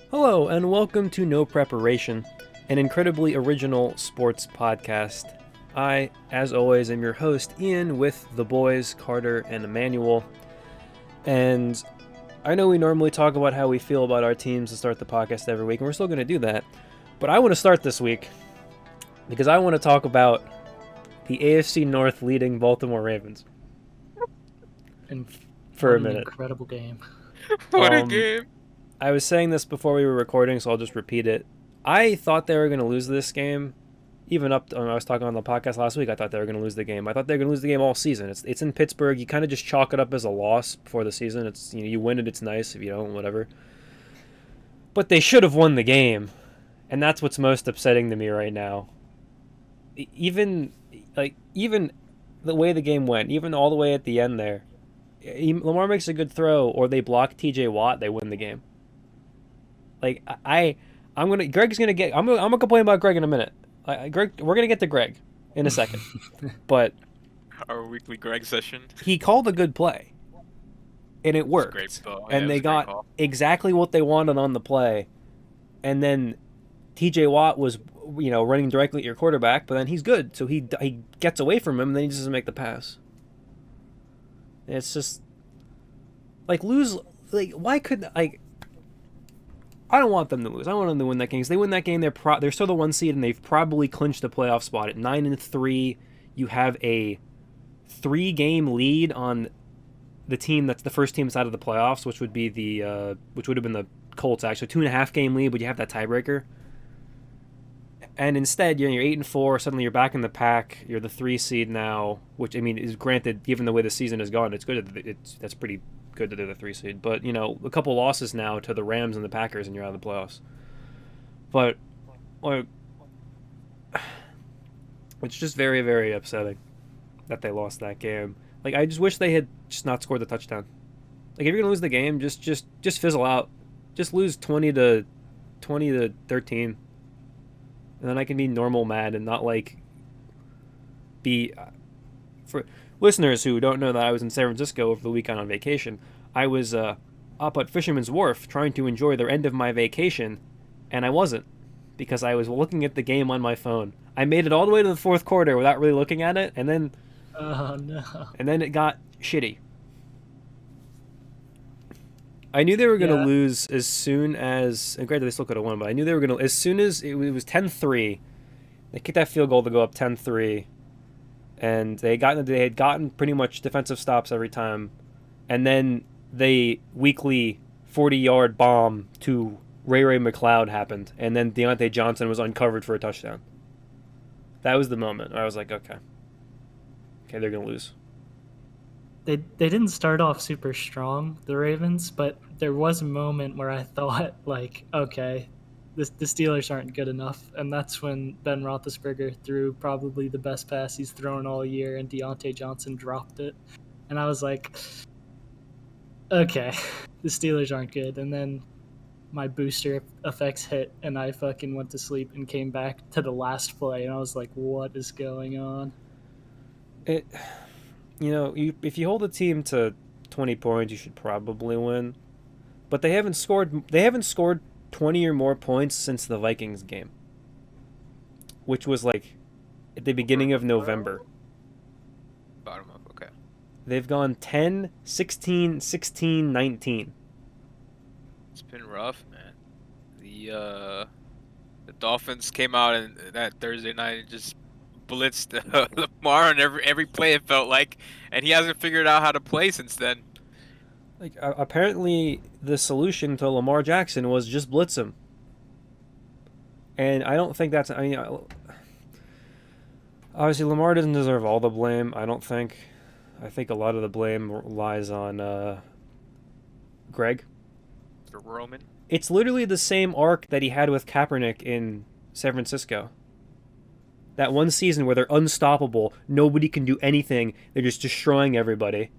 Hello, and welcome to No Preparation, an incredibly original sports podcast. I, as always, am your host, Ian, with the boys, Carter and Emmanuel. And I know we normally talk about how we feel about our teams to start the podcast every week, and we're still going to do that. But I want to start this week because I want to talk about the AFC North leading Baltimore Ravens. And for a an minute. Incredible game. What a game. I was saying this before we were recording, so I'll just repeat it. I thought they were going to lose this game. Even up when I was talking on the podcast last week, I thought they were going to lose the game. I thought they were going to lose the game all season. It's in Pittsburgh. You kind of just chalk it up as a loss before the season. It's you win it, it's nice. If you don't, whatever. But they should have won the game, and that's what's most upsetting to me right now. Even the way the game went, even all the way at the end there, Lamar makes a good throw, or they block T.J. Watt, they win the game. Like I'm gonna complain about Greg in a minute. Greg, we're gonna get to Greg in a second, but our weekly Greg session. He called a good play, and it worked. And they got exactly what they wanted on the play. And then T.J. Watt was, running directly at your quarterback, but then he's good, so he gets away from him, and then he just doesn't make the pass. And it's just why couldn't I don't want them to lose. I want them to win that game. Because they win that game, they're still the 1 seed, and they've probably clinched a playoff spot. At 9-3, you have a 3-game lead on the team that's the first team that's out of the playoffs, which would be which would have been the Colts. Actually, 2.5-game lead, but you have that tiebreaker. And instead, you're 8-4. Suddenly, you're back in the pack. You're the 3 seed now, which is granted, given the way the season has gone, it's good. That's pretty good that they're the 3 seed, but a couple losses now to the Rams and the Packers, and you're out of the playoffs. But it's just very, very upsetting that they lost that game. I just wish they had just not scored the touchdown. If you're gonna lose the game, just fizzle out. Just lose 20-13, and then I can be normal mad and not be. For listeners who don't know that I was in San Francisco over the weekend on vacation, I was up at Fisherman's Wharf trying to enjoy the end of my vacation, and I wasn't because I was looking at the game on my phone. I made it all the way to the fourth quarter without really looking at it, and then and then it got shitty. I knew they were going to lose as soon as, and granted they still could have won, but I knew they were going to, as soon as it was 10-3, they kicked that field goal to go up 10-3. And they had gotten pretty much defensive stops every time, and then the weekly 40-yard bomb to Ray McLeod happened, and then Deontay Johnson was uncovered for a touchdown. That was the moment where I was like, okay, they're gonna lose. They didn't start off super strong, the Ravens, but there was a moment where I thought, okay, the Steelers aren't good enough, and that's when Ben Roethlisberger threw probably the best pass he's thrown all year, and Deontay Johnson dropped it. And I was like, okay, the Steelers aren't good. And then my booster effects hit, and I fucking went to sleep and came back to the last play, and I was like, what is going on? If you hold a team to 20 points, you should probably win. But they haven't scored 20 or more points since the Vikings game, which was at the beginning of November. Bottom up, okay. They've gone 10, 16, 16, 19. It's been rough, man. The Dolphins came out and that Thursday night and just blitzed Lamar on every play, it felt like, and he hasn't figured out how to play since then. Apparently, the solution to Lamar Jackson was just blitz him. And I don't think that's... obviously, Lamar doesn't deserve all the blame, I don't think. I think a lot of the blame lies on Greg. Roman? It's literally the same arc that he had with Kaepernick in San Francisco. That one season where they're unstoppable, nobody can do anything, they're just destroying everybody.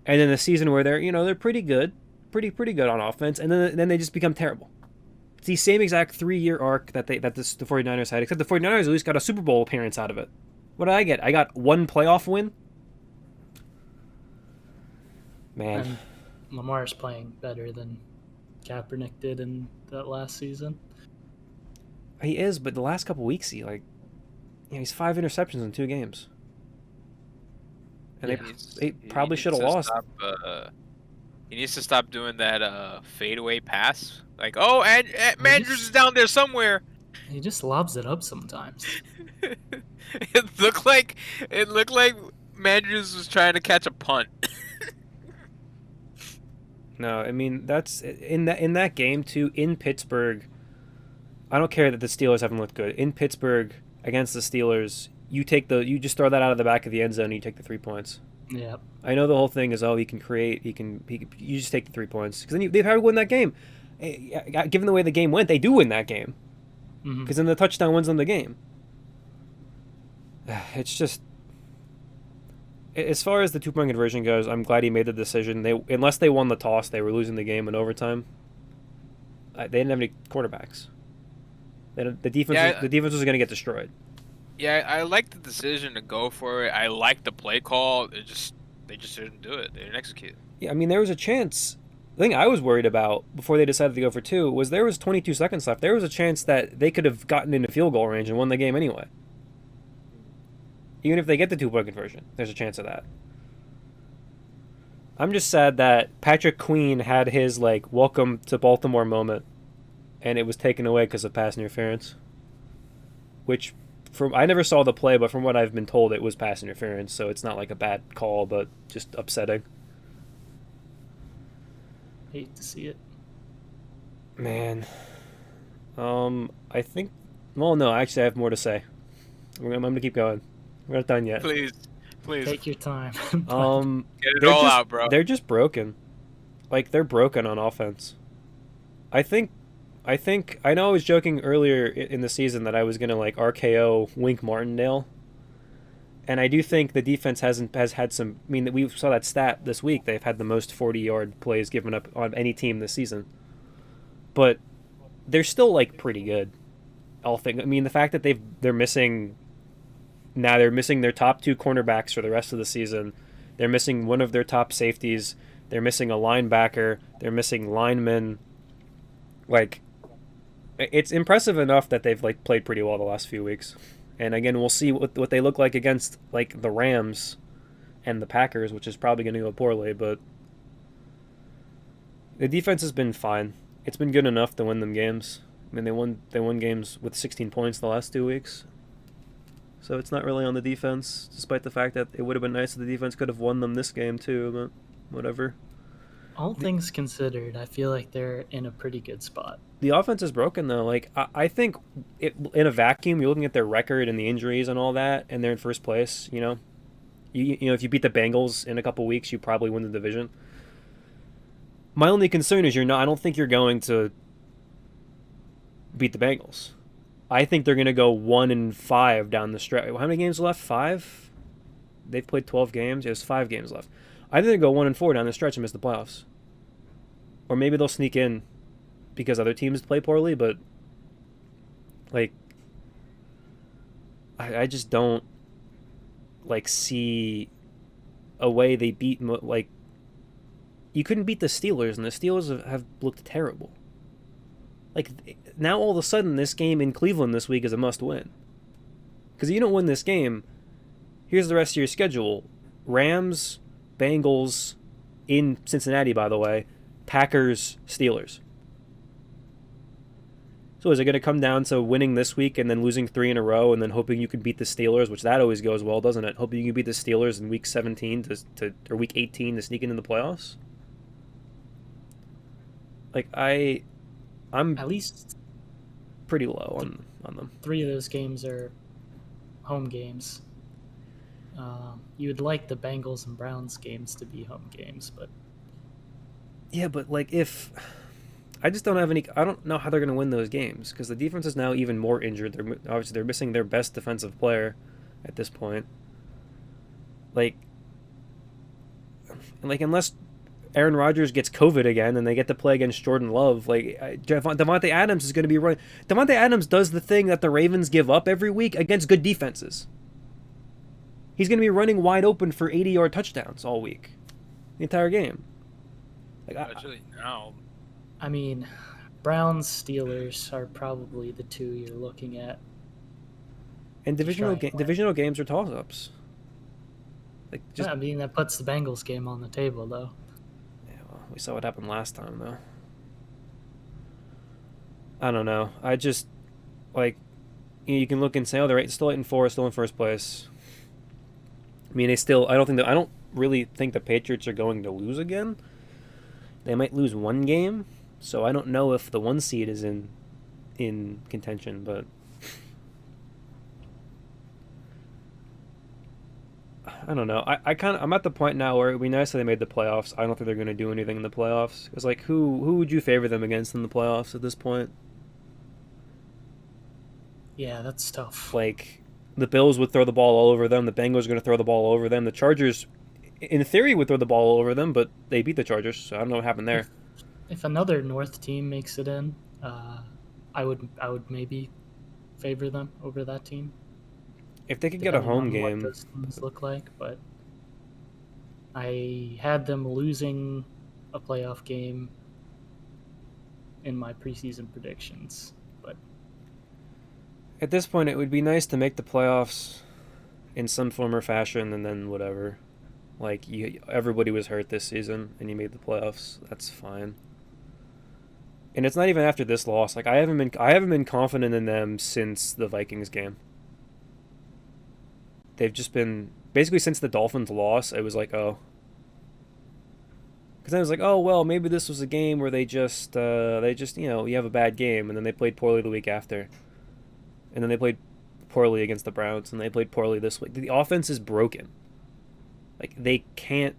And then the season where they're pretty good, pretty good on offense, and then they just become terrible. It's the same exact 3-year arc that the 49ers had, except the 49ers at least got a Super Bowl appearance out of it. What did I get? I got one playoff win? Man. And Lamar is playing better than Kaepernick did in that last season. He is, but the last couple weeks, he's 5 interceptions in 2 games. And Yeah. they probably should have lost. He needs to stop doing that fadeaway pass. Like, oh, and Mandrews is down there somewhere. He just lobs it up sometimes. It looked like Mandrews was trying to catch a punt. No, I mean that's in that game too in Pittsburgh. I don't care that the Steelers haven't looked good. In Pittsburgh against the Steelers, you just throw that out of the back of the end zone and you take the 3 points. Yeah. I know the whole thing is he can create, you just take the 3 points because then they've had to win that game. Given the way the game went, they do win that game because then the touchdown wins them the game. It's just, as far as the 2-point conversion goes, I'm glad he made the decision. Unless they won the toss, they were losing the game in overtime. They didn't have any quarterbacks. The defense was going to get destroyed. Yeah, I like the decision to go for it. I like the play call. They just didn't do it. They didn't execute. Yeah, I mean, there was a chance. The thing I was worried about before they decided to go for 2 was there was 22 seconds left. There was a chance that they could have gotten into field goal range and won the game anyway. Even if they get the 2-point conversion, there's a chance of that. I'm just sad that Patrick Queen had his welcome to Baltimore moment, and it was taken away because of pass interference. Which, I never saw the play, but from what I've been told, it was pass interference, so it's not a bad call, but just upsetting. Hate to see it. Man. I think... Well, no, actually I have more to say. I'm going to keep going. We're not done yet. Please. Take your time. Get it all out, bro. They're just broken. They're broken on offense. I know I was joking earlier in the season that I was going to RKO Wink Martindale. And I do think the defense has had some... I mean, we saw that stat this week. They've had the most 40-yard plays given up on any team this season. But they're still, pretty good. I mean, the fact that they're missing... Now they're missing their top 2 cornerbacks for the rest of the season. They're missing one of their top safeties. They're missing a linebacker. They're missing linemen. It's impressive enough that they've played pretty well the last few weeks. And again, we'll see what they look like against the Rams and the Packers, which is probably going to go poorly, but the defense has been fine. It's been good enough to win them games. I mean, they won games with 16 points the last 2 weeks. So it's not really on the defense, despite the fact that it would have been nice if the defense could have won them this game too, but whatever. All things considered, I feel like they're in a pretty good spot. The offense is broken, though. I think in a vacuum, you're looking at their record and the injuries and all that, and they're in first place, you know? If you beat the Bengals in a couple weeks, you probably win the division. My only concern is I don't think you're going to beat the Bengals. I think they're going to go 1-5 down the stretch. How many games left? 5? They've played 12 games. There's 5 games left. I think they'll go 1-4 down the stretch and miss the playoffs. Or maybe they'll sneak in because other teams play poorly, but I just don't see a way they beat you couldn't beat the Steelers, and the Steelers have looked terrible. Now all of a sudden this game in Cleveland this week is a must-win. Because if you don't win this game, here's the rest of your schedule. Rams, Bengals, in Cincinnati, by the way, Packers, Steelers. So is it going to come down to winning this week and then losing 3 in a row and then hoping you can beat the Steelers, which that always goes well, doesn't it? Hoping you can beat the Steelers in week 17 or week 18 to sneak into the playoffs? I'm at least pretty low on them. 3 of those games are home games. You would like the Bengals and Browns games to be home games, but yeah, but if I just don't have any, I don't know how they're going to win those games because the defense is now even more injured. They're missing their best defensive player at this point. Unless Aaron Rodgers gets COVID again and they get to play against Jordan Love, Davante Adams is going to be running. Davante Adams does the thing that the Ravens give up every week against good defenses. He's going to be running wide open for 80-yard touchdowns all week, the entire game. Actually, no. I mean, Browns, Steelers are probably the two you're looking at. And to try and win. divisional games are toss-ups. Like just I mean, that puts the Bengals game on the table, though. yeah, well, we saw what happened last time though. I don't know. I just like you can look and say, oh, they're still 8-4, still in first place. I mean, I don't really think the Patriots are going to lose again. They might lose one game, so I don't know if the 1 seed is in contention, but I don't know. I'm at the point now where it'd be nice if they made the playoffs. I don't think they're going to do anything in the playoffs. Because like, who would you favor them against in the playoffs at this point? Yeah, that's tough. Like, the Bills would throw the ball all over them. The Bengals are going to throw the ball all over them. The Chargers, in theory, would throw the ball all over them, but they beat the Chargers, so I don't know what happened there. If another North team makes it in, I would maybe favor them over that team. If they could get a home game, what those teams look like, but I had them losing a playoff game in my preseason predictions. But at this point, it would be nice to make the playoffs in some form or fashion, and then whatever. Like everybody was hurt this season, and you made the playoffs. That's fine. And it's not even after this loss. Like I haven't been confident in them since the Vikings game. They've just been basically since the Dolphins loss. It was like, oh, because I was like, oh well, maybe this was a game where they just you have a bad game, and then they played poorly the week after, and then they played poorly against the Browns, and they played poorly this week. The offense is broken. Like they can't.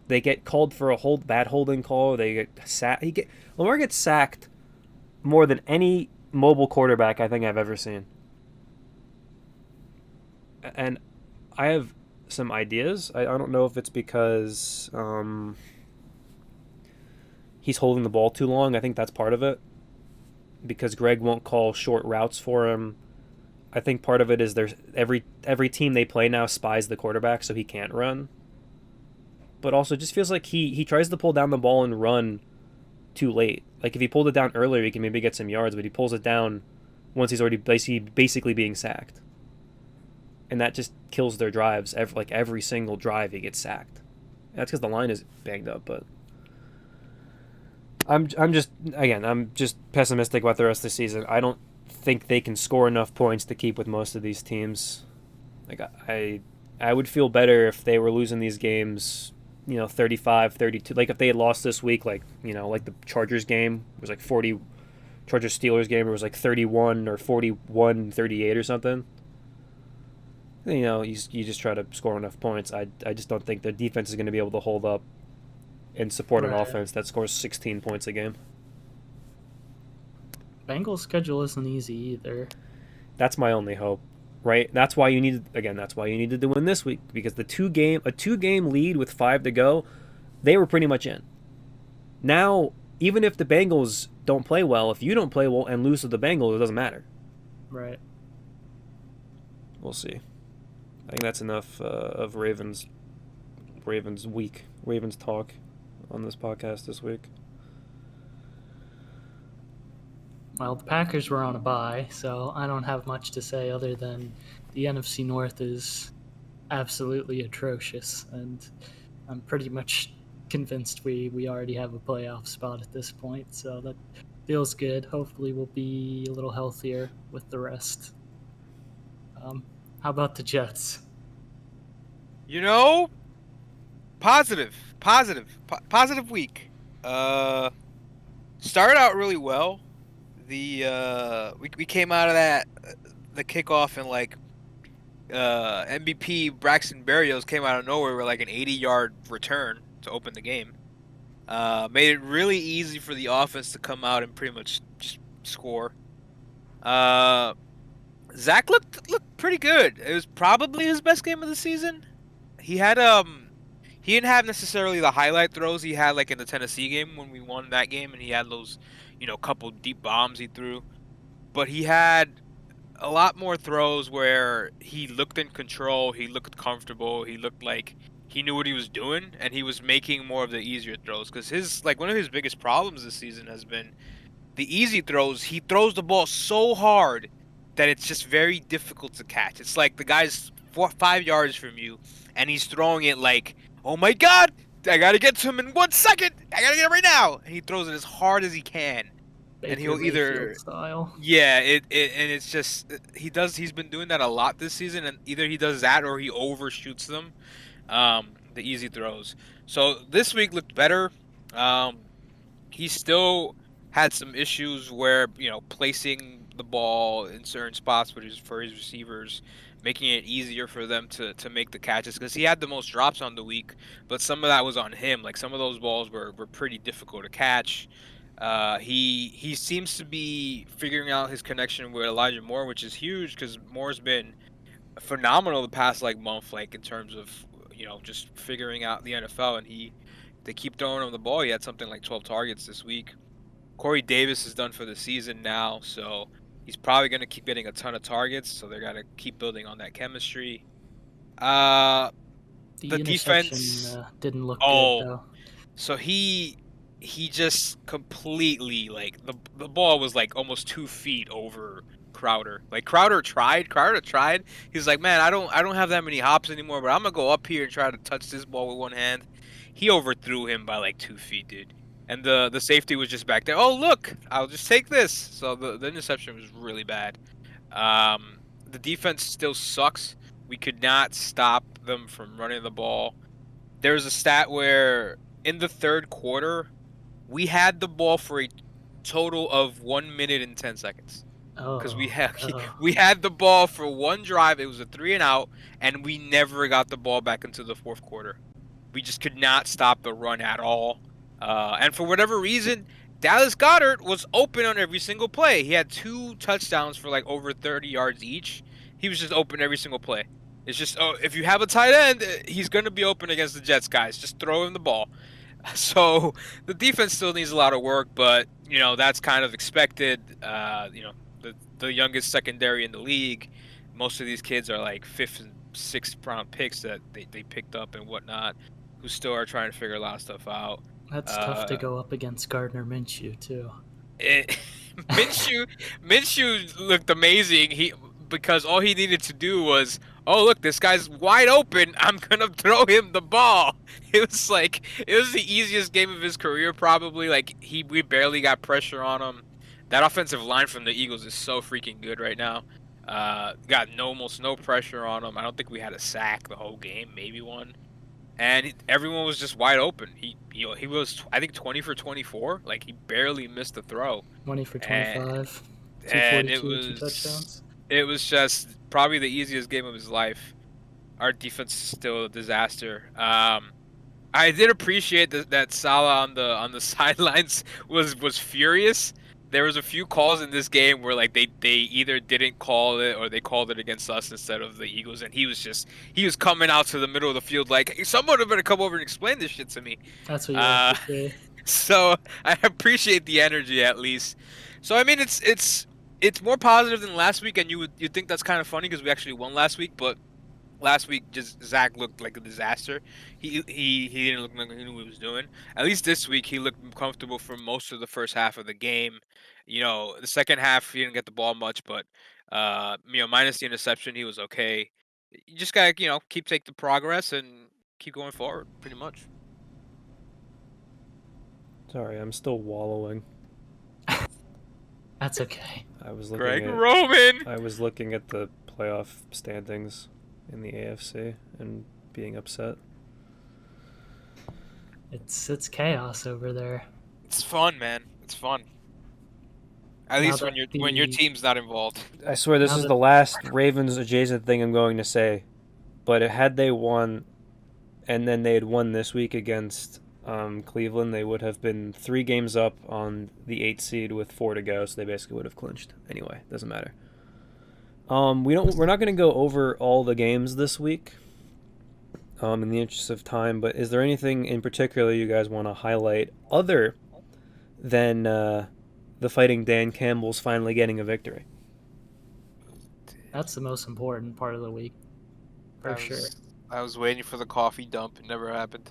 They get called for a bad holding call. They get sacked. Lamar gets sacked more than any mobile quarterback I think I've ever seen. And I have some ideas. I don't know if it's because he's holding the ball too long. I think that's part of it. Because Greg won't call short routes for him. I think part of it is there's every team they play now spies the quarterback so he can't run. But also it just feels like he tries to pull down the ball and run too late. Like if he pulled it down earlier, he can maybe get some yards, but he pulls it down once he's already basically being sacked. And that just kills their drives. Every single drive he gets sacked. That's because the line is banged up, but I'm just pessimistic about the rest of the season. I don't think they can score enough points to keep with most of these teams. Like I would feel better if they were losing these games, 35-32. Like if they had lost this week, like the Chargers game was like 40, Chargers Steelers game it was like 31 or 41-38 or something. You just try to score enough points. I just don't think their defense is going to be able to hold up and support an offense that scores 16 points a game. Bengals' schedule isn't easy either. That's my only hope, right? That's why you needed to win this week, because a two-game lead with 5 to go, they were pretty much in. Now, even if the Bengals don't play well, if you don't play well and lose to the Bengals, it doesn't matter. Right. We'll see. I think that's enough of Ravens talk on this podcast this week. Well, the Packers were on a bye, so I don't have much to say other than the NFC North is absolutely atrocious, and I'm pretty much convinced we already have a playoff spot at this point, so that feels good. Hopefully we'll be a little healthier with the rest. How about the Jets? Positive week. Started out really well. We came out of the kickoff and MVP Braxton Berrios came out of nowhere with like an 80-yard return to open the game. Made it really easy for the offense to come out and pretty much just score. Zach looked pretty good. It was probably his best game of the season. He didn't have necessarily the highlight throws he had like in the Tennessee game when we won that game, and he had those, couple deep bombs he threw. But he had a lot more throws where he looked in control, he looked comfortable, he looked like he knew what he was doing, and he was making more of the easier throws. Because one of his biggest problems this season has been the easy throws. He throws the ball so hard that it's just very difficult to catch. It's like the guy's 5 yards from you, and he's throwing it like, oh my God, I gotta get to him in 1 second. I gotta get him right now. And he throws it as hard as he can, and Baker he'll either Mayfield style. yeah, and it's just he's been doing that a lot this season, and either he does that or he overshoots them, the easy throws. So this week looked better. He still had some issues where, placing the ball in certain spots for his receivers, making it easier for them to make the catches, because he had the most drops on the week, but some of that was on him. Like, some of those balls were pretty difficult to catch. He seems to be figuring out his connection with Elijah Moore, which is huge because Moore's been phenomenal the past month, in terms of just figuring out the NFL, and they keep throwing him the ball. He had something like 12 targets this week. Corey Davis is done for the season now, so he's probably going to keep getting a ton of targets. So they're going to keep building on that chemistry. The interception defense didn't look good though. So he just completely the ball was almost 2 feet over Crowder. Crowder tried. He's like, man, I don't have that many hops anymore, but I'm gonna go up here and try to touch this ball with one hand. He overthrew him by 2 feet, dude. And the safety was just back there. Oh, look, I'll just take this. So the interception was really bad. The defense still sucks. We could not stop them from running the ball. There was a stat where in the third quarter, we had the ball for a total of 1 minute and 10 seconds. Because we had the ball for one drive. It was a 3-and-out, and we never got the ball back into the fourth quarter. We just could not stop the run at all. And for whatever reason, Dallas Goedert was open on every single play. He had 2 touchdowns for over 30 yards each. He was just open every single play. It's just, if you have a tight end, he's going to be open against the Jets, guys. Just throw him the ball. So the defense still needs a lot of work, but, that's kind of expected. The youngest secondary in the league. Most of these kids are 5th and 6th round picks that they picked up and whatnot, who still are trying to figure a lot of stuff out. That's tough to go up against Gardner Minshew too. Minshew looked amazing. Because all he needed to do was, oh look, this guy's wide open. I'm gonna throw him the ball. It was the easiest game of his career probably. We barely got pressure on him. That offensive line from the Eagles is so freaking good right now. Got almost no pressure on him. I don't think we had a sack the whole game, maybe one. And everyone was just wide open. He was, I think, 20 for 24. He barely missed a throw. 20 for 25. And 2 touchdowns. It was just probably the easiest game of his life. Our defense is still a disaster. I did appreciate that Salah on the sidelines was furious. There was a few calls in this game where they either didn't call it or they called it against us instead of the Eagles, and he was coming out to the middle of the field hey, someone better come over and explain this shit to me. That's what you have to say. So I appreciate the energy at least. So I mean it's more positive than last week, and you'd think that's kind of funny because we actually won last week, but last week just Zach looked like a disaster. He didn't look like he knew what he was doing. At least this week he looked comfortable for most of the first half of the game. The second half he didn't get the ball much, but minus the interception he was okay. You just gotta keep taking the progress and keep going forward, pretty much. Sorry, I'm still wallowing. That's okay. I was looking Greg at Roman. I was looking at the playoff standings in the AFC and being upset. It's chaos over there. It's fun, man. It's fun. At least when your team's not involved. I swear this is the last Ravens adjacent thing I'm going to say, but had they won, and then they had won this week against Cleveland, they would have been 3 games up on the 8th seed with 4 to go, so they basically would have clinched. Anyway, doesn't matter. We're not going to go over all the games this week, in the interest of time. But is there anything in particular you guys want to highlight other than the Fighting Dan Campbell's finally getting a victory? That's the most important part of the week, for sure. I was waiting for the coffee dump. It never happened.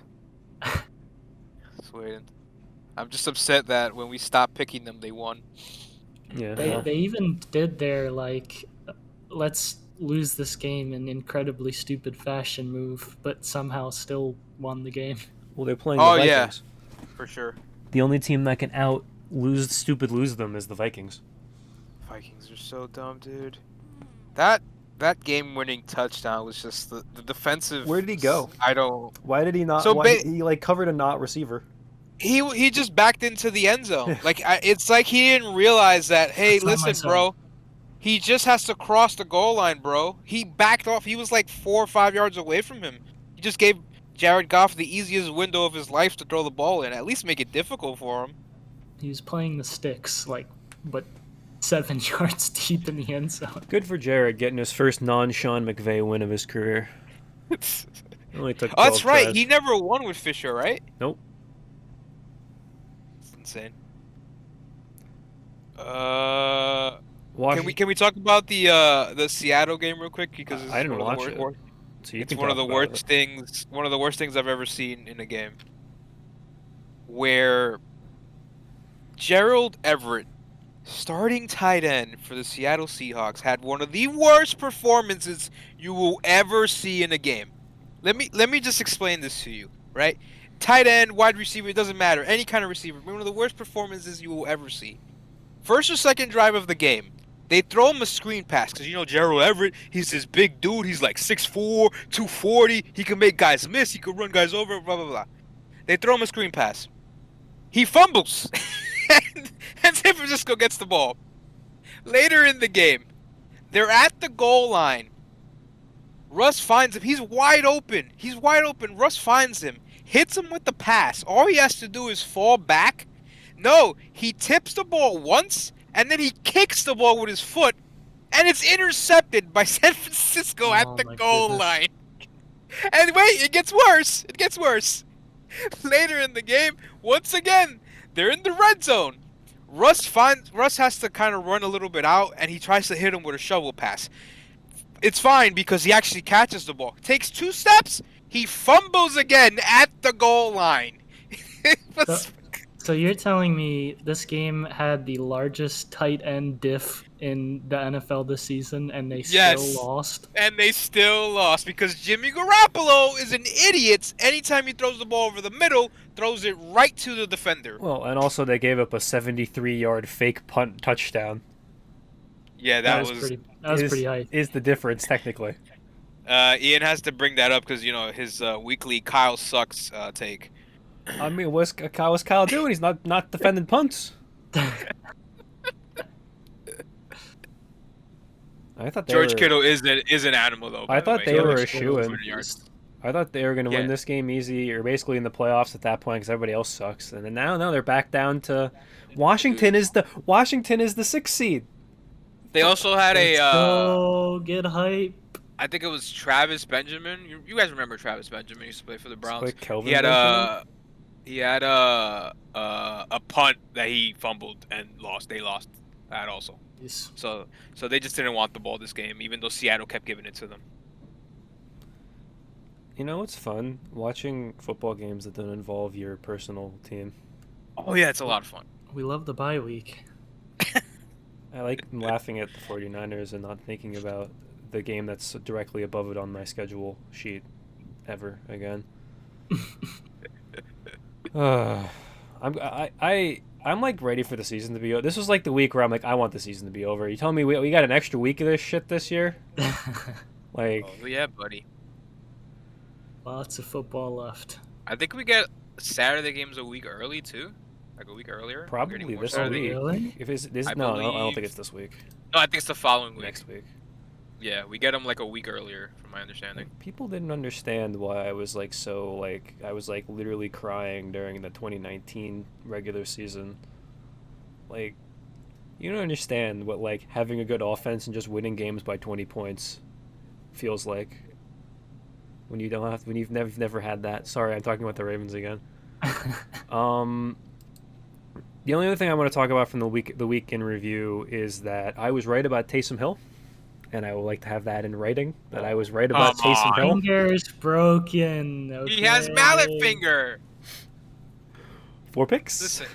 Just waiting. I'm just upset that when we stopped picking them, they won. Yeah. They even did their let's lose this game in incredibly stupid fashion move, but somehow still won the game. Well, they're playing Oh the yeah, Vikings. for sure. The only team that can lose them is the Vikings. Vikings are so dumb, dude. That game-winning touchdown was just the defensive. Where did he go? I don't. Why did he not? So he like covered a not receiver. He just backed into the end zone. It's like he didn't realize that. Hey, That's not my listen, son. bro. He just has to cross the goal line, bro. He backed off. He was like 4 or 5 yards away from him. He just gave Jared Goff the easiest window of his life to throw the ball in. At least make it difficult for him. He was playing the sticks, but 7 yards deep in the end zone. Good for Jared getting his first non-Sean McVay win of his career. It only took 12 That's right. tries. He never won with Fisher, right? Nope. It's insane. Washington, Can we talk about the Seattle game real quick because I didn't watch it. So you It's can one of talk the about worst things. One of the worst things I've ever seen in a game. Where Gerald Everett, starting tight end for the Seattle Seahawks, had one of the worst performances you will ever see in a game. Let me just explain this to you, right? Tight end, wide receiver, it doesn't matter. Any kind of receiver. One of the worst performances you will ever see. First or second drive of the game, they throw him a screen pass because, Gerald Everett, he's this big dude. He's like 6'4", 240. He can make guys miss. He can run guys over, blah, blah, blah. They throw him a screen pass. He fumbles. and San Francisco gets the ball. Later in the game, they're at the goal line. Russ finds him. He's wide open. Russ finds him. Hits him with the pass. All he has to do is fall back. No, he tips the ball once, and then he kicks the ball with his foot, and it's intercepted by San Francisco at the goal line. And wait, it gets worse. Later in the game, once again, they're in the red zone. Russ has to kind of run a little bit out, and he tries to hit him with a shovel pass. It's fine because he actually catches the ball. Takes 2 steps, he fumbles again at the goal line. So you're telling me this game had the largest tight end diff in the NFL this season, and they still lost? And they still lost because Jimmy Garoppolo is an idiot. Anytime he throws the ball over the middle, throws it right to the defender. Well, and also they gave up a 73-yard fake punt touchdown. Yeah, that was pretty high. Is the difference technically? Ian has to bring that up because his weekly Kyle sucks take. I mean, what's Kyle doing? He's not defending punts. I thought George Kittle is an animal though. I thought they were a shoo-in. I thought they were going to win this game easy, or basically in the playoffs at that point, because everybody else sucks. And then now they're back down to Washington is the 6th seed. They also had get hype. I think it was Travis Benjamin. You guys remember Travis Benjamin? He used to play for the Browns. Like He had a punt that he fumbled and lost. They lost that also. Yes. So they just didn't want the ball this game, even though Seattle kept giving it to them. It's fun watching football games that don't involve your personal team. Oh yeah, it's a lot of fun. We love the bye week. I like laughing at the 49ers and not thinking about the game that's directly above it on my schedule sheet ever again. I'm like ready for the season to be over. This was like the week where I'm like, I want the season to be over. You telling me we got an extra week of this shit this year? Like, oh yeah, buddy. Lots of football left. I think we get Saturday games a week early too, like a week earlier. Probably this week. Really? If it's this, no, I don't think it's this week. No, I think it's the following week. Next week. Yeah, we get them like a week earlier, from my understanding. People didn't understand why I was literally crying during the 2019 regular season. Like, you don't understand what like having a good offense and just winning games by 20 points feels like when you've never had that. Sorry, I'm talking about the Ravens again. The only other thing I want to talk about from the week in review is that I was right about Taysom Hill. and I would like to have that in writing, that I was right about Come Taysom on. Hill. Finger's broken. Okay. He has mallet finger. 4 picks? Listen.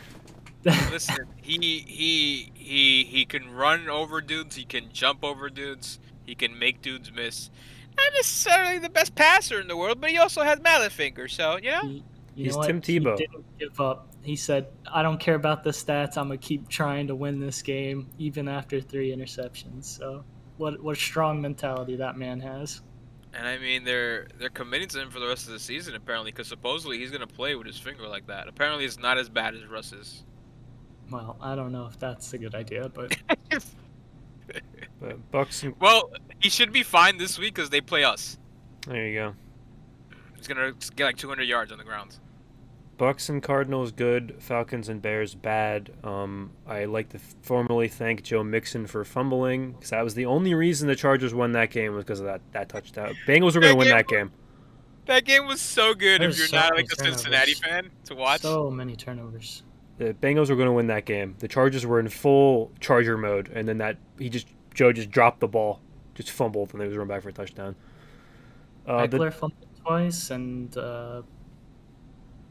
He can run over dudes. He can jump over dudes. He can make dudes miss. Not necessarily the best passer in the world, but he also has mallet finger. So You He's know what? Tim Tebow. He didn't give up. He said, "I don't care about the stats. I'm gonna keep trying to win this game, even after 3 interceptions." So, what a strong mentality that man has. And I mean, they're committing to him for the rest of the season apparently, because supposedly he's gonna play with his finger like that. Apparently, it's not as bad as Russ's. Well, I don't know if that's a good idea, but But Bucks and Well, he should be fine this week because they play us. there you go. He's gonna get like 200 yards on the ground. Bucks and Cardinals good, Falcons and Bears bad. I like to formally thank Joe Mixon for fumbling, because that was the only reason the Chargers won that game, was because of that touchdown. Bengals were going to win that game. That game was so good There's if you're so not many like a Cincinnati turnovers. fan to watch. so many turnovers. The Bengals were going to win that game. The Chargers were in full Charger mode, and then Joe just dropped the ball, just fumbled, and they was run back for a touchdown. Eckler fumbled twice, and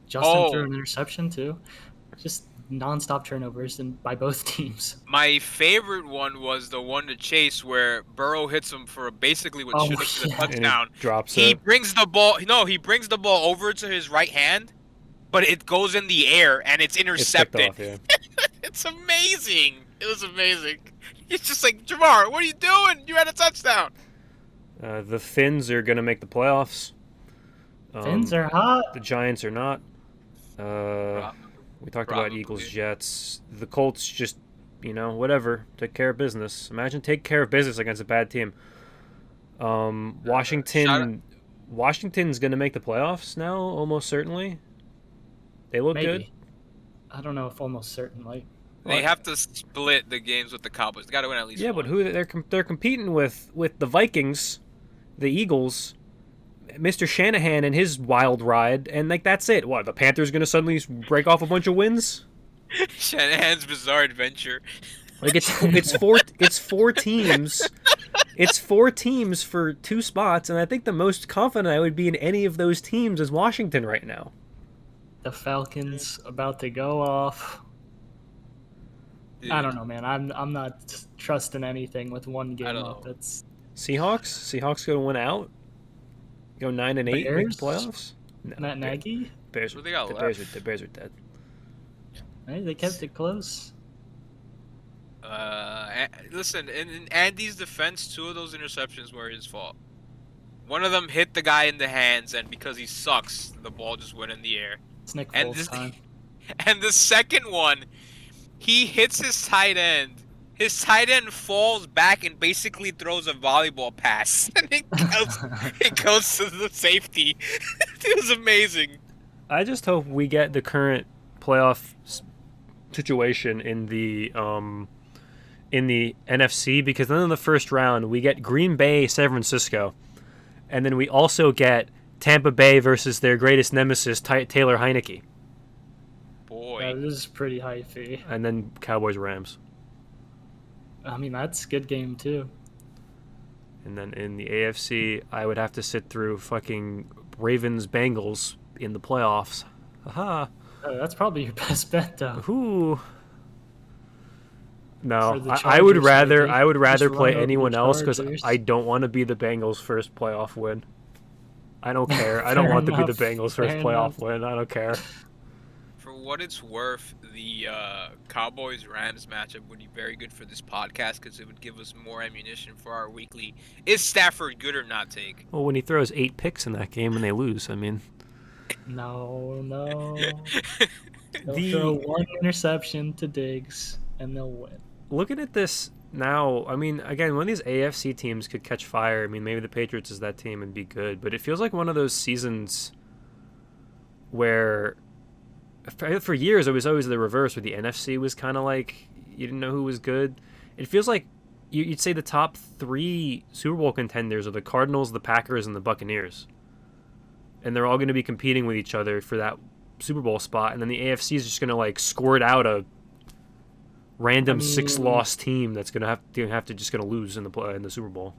Justin threw an interception too. Just nonstop turnovers by both teams. My favorite one was the one to Chase where Burrow hits him for basically what should have been a yeah. touchdown. And he drops He it. brings the ball. No, he brings the ball over to his right hand, but it goes in the air and it's It's picked intercepted. off, yeah. It's amazing. It was amazing. It's just like, Jamar, what are you doing? You had a touchdown. The Finns are going to make the playoffs. Finns are hot. The Giants are not. We talked about Probably. Eagles, Jets. The Colts just, whatever. Take care of business. Imagine take care of business against a bad team. Washington's going to make the playoffs now, almost certainly. They look Maybe. good. I don't know if almost certainly. They have to split the games with the Cowboys. They got to win at least Yeah, one. but who they're competing with the Vikings, the Eagles, Mr. Shanahan and his wild ride, and that's it. What, the Panthers going to suddenly break off a bunch of wins? Shanahan's bizarre adventure. It's four teams. It's 4 teams for 2 spots, and I think the most confident I would be in any of those teams is Washington right now. The Falcons about to go off. Dude, I don't know, man. I'm not trusting anything with one game don't up. know. It's Seahawks going to win out. Go 9-8, make the Bears? playoffs. No, Matt Nagy. Bears. What they got The left? Bears are dead. Hey, they kept it close. Listen, in Andy's defense, 2 of those interceptions were his fault. One of them hit the guy in the hands, and because he sucks, the ball just went in the air. It's Nick And Foles' this- time. And the second one, he hits his tight end. His tight end falls back and basically throws a volleyball pass, and it goes to the safety. It was amazing. I just hope we get the current playoff situation in the NFC, because then in the first round we get Green Bay, San Francisco, and then we also get Tampa Bay versus their greatest nemesis, Taylor Heineke, Boy. That is pretty hypey. and then Cowboys, Rams, I mean, that's a good game too. and then in the AFC I would have to sit through fucking Ravens, Bengals in the playoffs. Haha. That's probably your best bet, though. Who? No, For the I would Chargers, rather maybe. I would rather Just play run over anyone the else, because Chargers. I don't want to be the Bengals' first playoff win. I don't care. I don't Fair want to be the enough. Bengals' first Fair playoff enough. win. I don't care. For what it's worth, the Cowboys-Rams matchup would be very good for this podcast because it would give us more ammunition for our weekly "Is Stafford good or not?" take. Well, when he throws 8 picks in that game and they lose, I mean, No. They'll The- throw one interception to Diggs, and they'll win. looking at this now, I mean, again, one of these AFC teams could catch fire. I mean, maybe the Patriots is that team and be good, but it feels like one of those seasons where for years it was always the reverse, where the NFC was kind of like you didn't know who was good. It feels like you'd say the top 3 Super Bowl contenders are the Cardinals, the Packers, and the Buccaneers, and they're all going to be competing with each other for that Super Bowl spot, and then the AFC is just going to squirt out a random 6-loss team that's gonna have to just lose in the Super Bowl.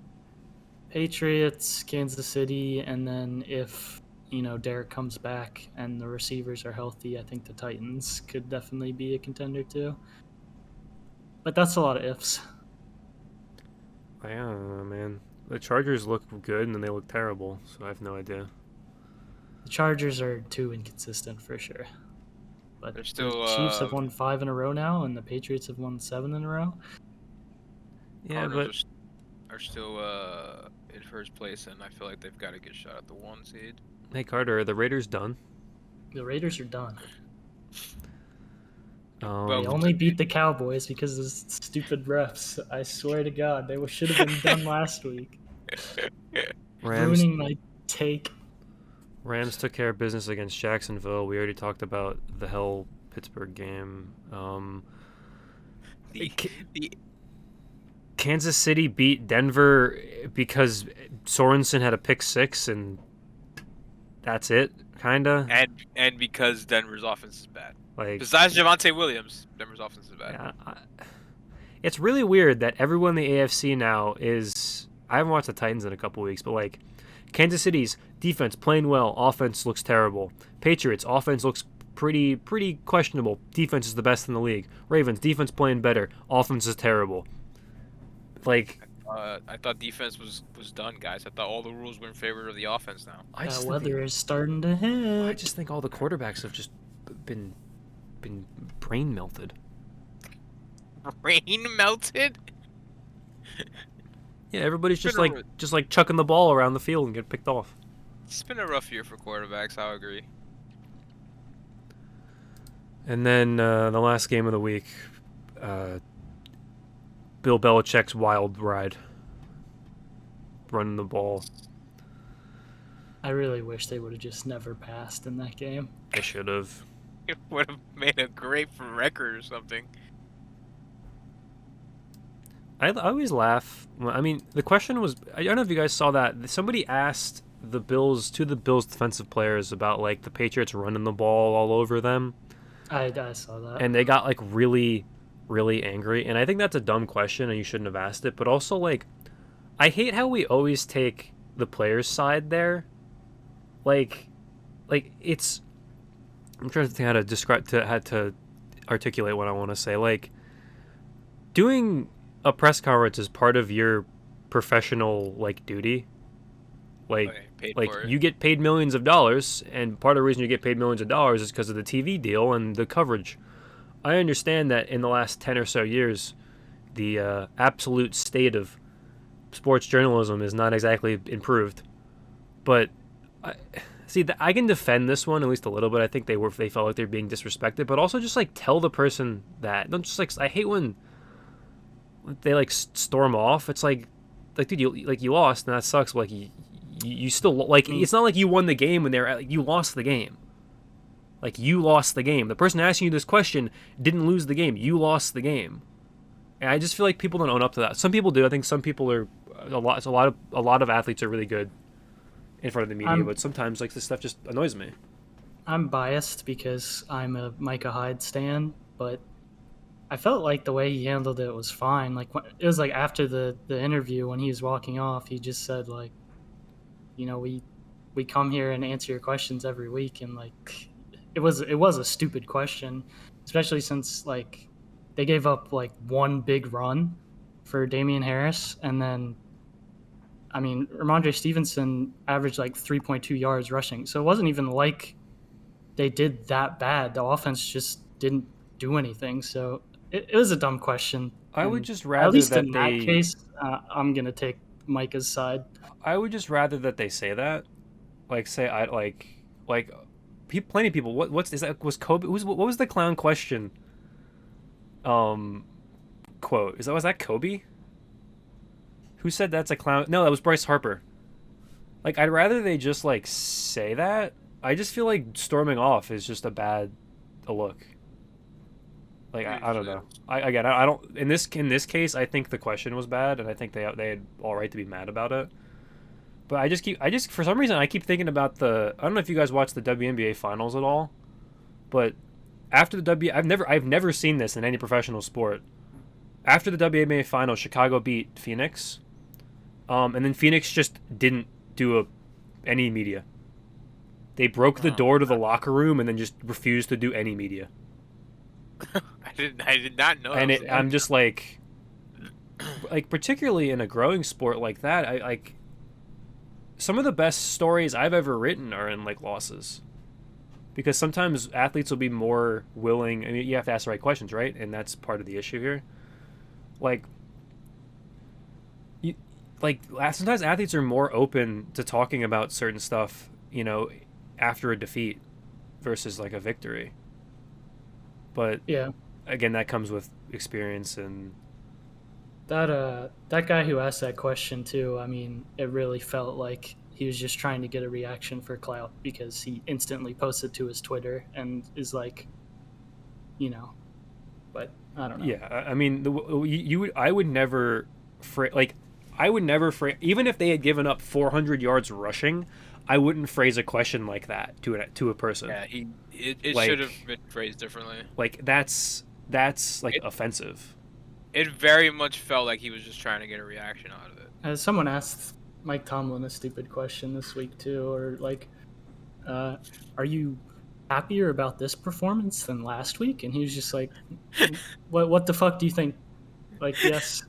Patriots, Kansas City, and then if Derek comes back and the receivers are healthy, I think the Titans could definitely be a contender too. But that's a lot of ifs. I don't know, man. The Chargers look good and then they look terrible, so I have no idea. The Chargers are too inconsistent for sure. But They're still, the Chiefs have won 5 in a row now, and the Patriots have won 7 in a row. Yeah, Cardinals are still in first place, and I feel like they've got a good shot at the 1 seed. Hey Carter, are the Raiders done? The Raiders are done. They Well, only beat the Cowboys because of stupid refs. I swear to God, they should have been done last week. Ruining my take. Rams took care of business against Jacksonville. We already talked about the hell Pittsburgh game. Kansas City beat Denver because Sorensen had a pick 6, and that's it, kinda. And because Denver's offense is bad. Like, besides Javonte Williams, Denver's offense is bad. Yeah, it's really weird that everyone in the AFC now is. I haven't watched the Titans in a couple weeks, but like, Kansas City's defense playing well, offense looks terrible. Patriots offense looks pretty questionable. Defense is the best in the league. Ravens defense playing better, offense is terrible. Like, I thought defense was done, guys. I thought all the rules were in favor of the offense now. Weather is starting to hit. I just think all the quarterbacks have just been brain melted. Brain melted? Yeah, everybody's just like chucking the ball around the field and get picked off. It's been a rough year for quarterbacks, I'll agree. And then the last game of the week, Bill Belichick's wild ride, running the ball. I really wish they would have just never passed in that game. They should have. It would have made a great record or something. I always laugh. I mean, the question was, I don't know if you guys saw that. Somebody asked the Bills defensive players about like the Patriots running the ball all over them. I saw that. And they got like really angry. And I think that's a dumb question and you shouldn't have asked it. But also, like, I hate how we always take the players' side there. Like it's. I'm trying to think how to articulate what I want to say. Like, doing a press conference is part of your professional like duty. Like you get paid millions of dollars, and part of the reason you get paid millions of dollars is because of the TV deal and the coverage. I understand that in the last 10 or so years, the absolute state of sports journalism is not exactly improved. But I can defend this one at least a little bit. I think they felt like they're being disrespected, but also just like tell the person that. Don't just like, I hate when they like storm off. It's like dude, you lost and that sucks. But, like you still like, it's not like you won the game when you lost the game. Like, you lost the game. The person asking you this question didn't lose the game. You lost the game. And I just feel like people don't own up to that. Some people do. I think some people are a lot of athletes are really good in front of the media, but sometimes like this stuff just annoys me. I'm biased because I'm a Micah Hyde stan, but I felt like the way he handled it was fine. Like, it was like after the interview when he was walking off, he just said like, we come here and answer your questions every week, and like it was a stupid question, especially since like they gave up like one big run for Damian Harris, and then Ramondre Stevenson averaged like 3.2 yards rushing, so it wasn't even like they did that bad. The offense just didn't do anything, so it was a dumb question. I would just rather at least that in that case, I'm gonna take Micah's side. I would just rather that they say that, like say I like plenty of people. What's is that? Was Kobe? What was the clown question? Quote was that Kobe? Who said that's a clown? No, that was Bryce Harper. Like, I'd rather they just like say that. I just feel like storming off is just a look. Like, I don't know. I don't in this case I think the question was bad, and I think they had all right to be mad about it. But I just for some reason I keep thinking about I don't know if you guys watch the WNBA finals at all, but after the I've never seen this in any professional sport. After the WNBA final, Chicago beat Phoenix, and then Phoenix just didn't do any media. They broke the door to the locker room and then just refused to do any media. I did not know. And I'm just like particularly in a growing sport like that, I like some of the best stories I've ever written are in like losses. Because sometimes athletes will be more willing. I mean, you have to ask the right questions, right? And that's part of the issue here. Sometimes athletes are more open to talking about certain stuff, after a defeat versus like a victory. But Yeah, again, that comes with experience and that guy who asked that question too. I mean, it really felt like he was just trying to get a reaction for clout because he instantly posted to his Twitter and is like, but I don't know. Yeah, I mean, I would never even if they had given up 400 yards rushing, I wouldn't phrase a question like that to a person. Yeah, it should have been phrased differently. Like that's offensive. It very much felt like he was just trying to get a reaction out of it. As someone asked Mike Tomlin a stupid question this week too, or like, are you happier about this performance than last week? And he was just like, what the fuck do you think? Like, yes.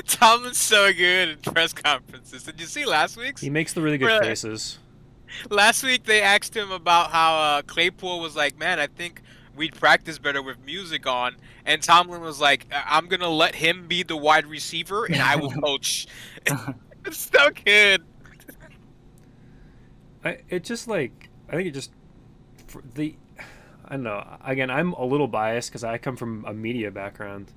Tomlin's so good in press conferences. Did you see last week's? He makes the really good faces. Last week they asked him about how Claypool was like, man, I think we'd practice better with music on. And Tomlin was like, I'm going to let him be the wide receiver and I will coach. It's so good. I don't know. Again, I'm a little biased because I come from a media background.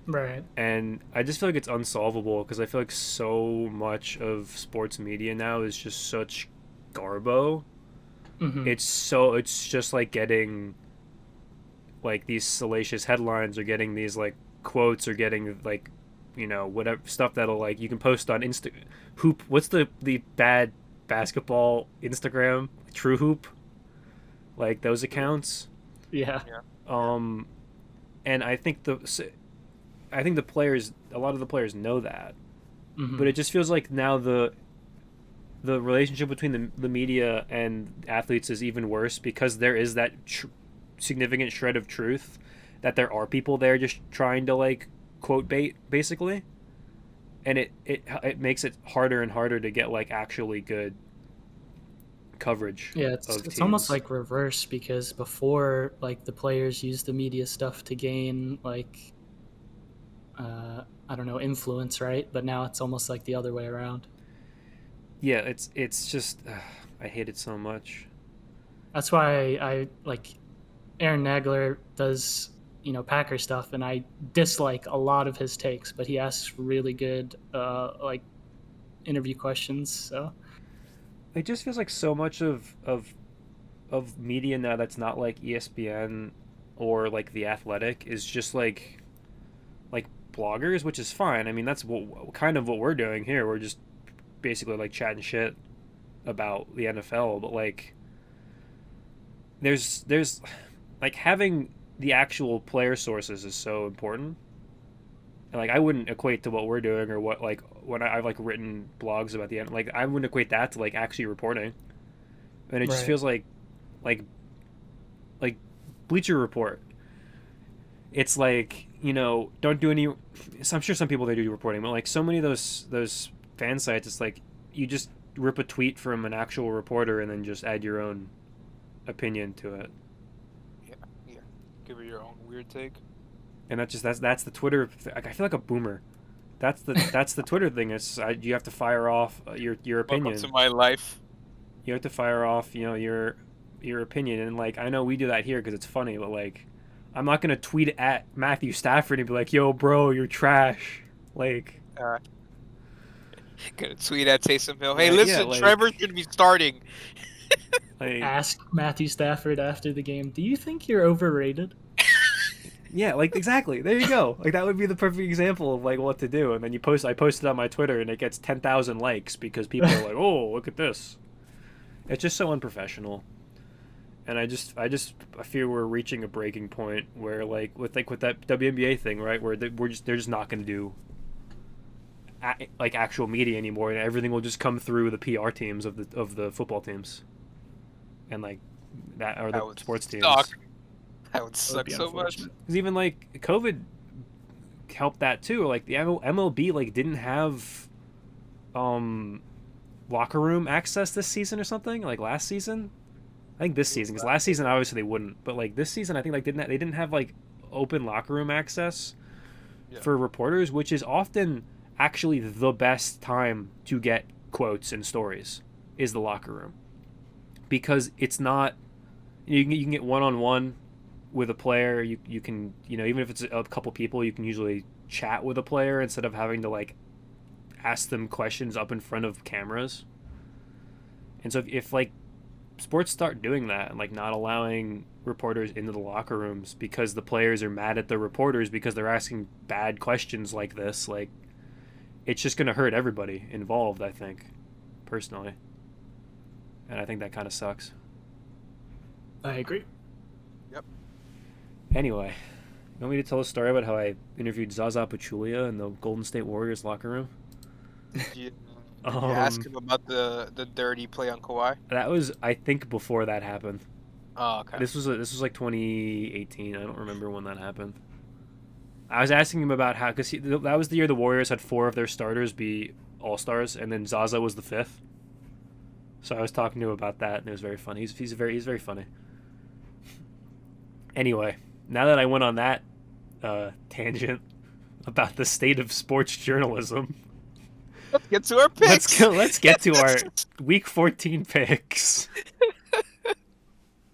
Right. And I just feel like it's unsolvable because I feel like so much of sports media now is just such garbo. Mm-hmm. It's just like getting like these salacious headlines or getting these like quotes or getting like, whatever stuff that'll like you can post on Hoop. What's the bad basketball Instagram? True Hoop? Like those accounts. Yeah. And I think the players, a lot of the players know that, but it just feels like now the relationship between the media and athletes is even worse because there is that significant shred of truth that there are people there just trying to like quote bait basically, and it makes it harder and harder to get like actually good coverage. Yeah, it's almost like reverse because before like the players used the media stuff to gain like I don't know, influence, right? But now it's almost like the other way around. Yeah, it's just I hate it so much. That's why I like Aaron Nagler does, Packer stuff, and I dislike a lot of his takes, but he asks really good like interview questions. So it just feels like so much of media now that's not like ESPN or like The Athletic is just like bloggers, which is fine. I mean, that's kind of what we're doing here. We're just basically like chatting shit about the NFL, but like there's like having the actual player sources is so important. And like I wouldn't equate to what we're doing or what like when I've like written blogs about the end, like I wouldn't equate that to like actually reporting. And it just feels like Bleacher Report. It's like, don't do any. I'm sure some people they do reporting, but like so many of those fan sites, it's like you just rip a tweet from an actual reporter and then just add your own opinion to it. Yeah. Give it your own weird take. And that's the Twitter. I feel like a boomer. That's the Twitter thing. It's you have to fire off your opinion. Welcome to my life. You have to fire off your opinion, and like I know we do that here because it's funny, but like I'm not gonna tweet at Matthew Stafford and be like, "Yo, bro, you're trash." Like, gonna tweet at Taysom Hill. Hey, listen, Trevor should be starting. Like, ask Matthew Stafford after the game, "Do you think you're overrated?" Yeah, like exactly. There you go. Like that would be the perfect example of like what to do. And then I posted on my Twitter and it gets 10,000 likes because people are like, "Oh, look at this." It's just so unprofessional. And I fear we're reaching a breaking point where with that WNBA thing, right? Where they're just not going to do actual media anymore, and everything will just come through the PR teams of the football teams, and that or the sports teams. That would suck so much. Because even COVID helped that too. Like the MLB didn't have locker room access this season or something. Like last season, I think this season, because last season obviously they wouldn't, but this season I think they didn't have open locker room access for reporters, which is often actually the best time to get quotes and stories is the locker room, because it's not you can get one-on-one with a player. You can even if it's a couple people, you can usually chat with a player instead of having to ask them questions up in front of cameras. And so if sports start doing that and not allowing reporters into the locker rooms because the players are mad at the reporters because they're asking bad questions like this, it's just going to hurt everybody involved, I think, personally. And I think that kind of sucks. I agree. Yep. Anyway, you want me to tell a story about how I interviewed Zaza Pachulia in the Golden State Warriors locker room? Did you ask him about the dirty play on Kawhi? That was, I think, before that happened. Oh, okay. This was 2018. I don't remember when that happened. I was asking him about how, because that was the year the Warriors had 4 of their starters be All-Stars, and then Zaza was the 5th. So I was talking to him about that, and it was very funny. He's very funny. Anyway, now that I went on that tangent about the state of sports journalism, let's get to our picks. Let's get to our Week 14 picks.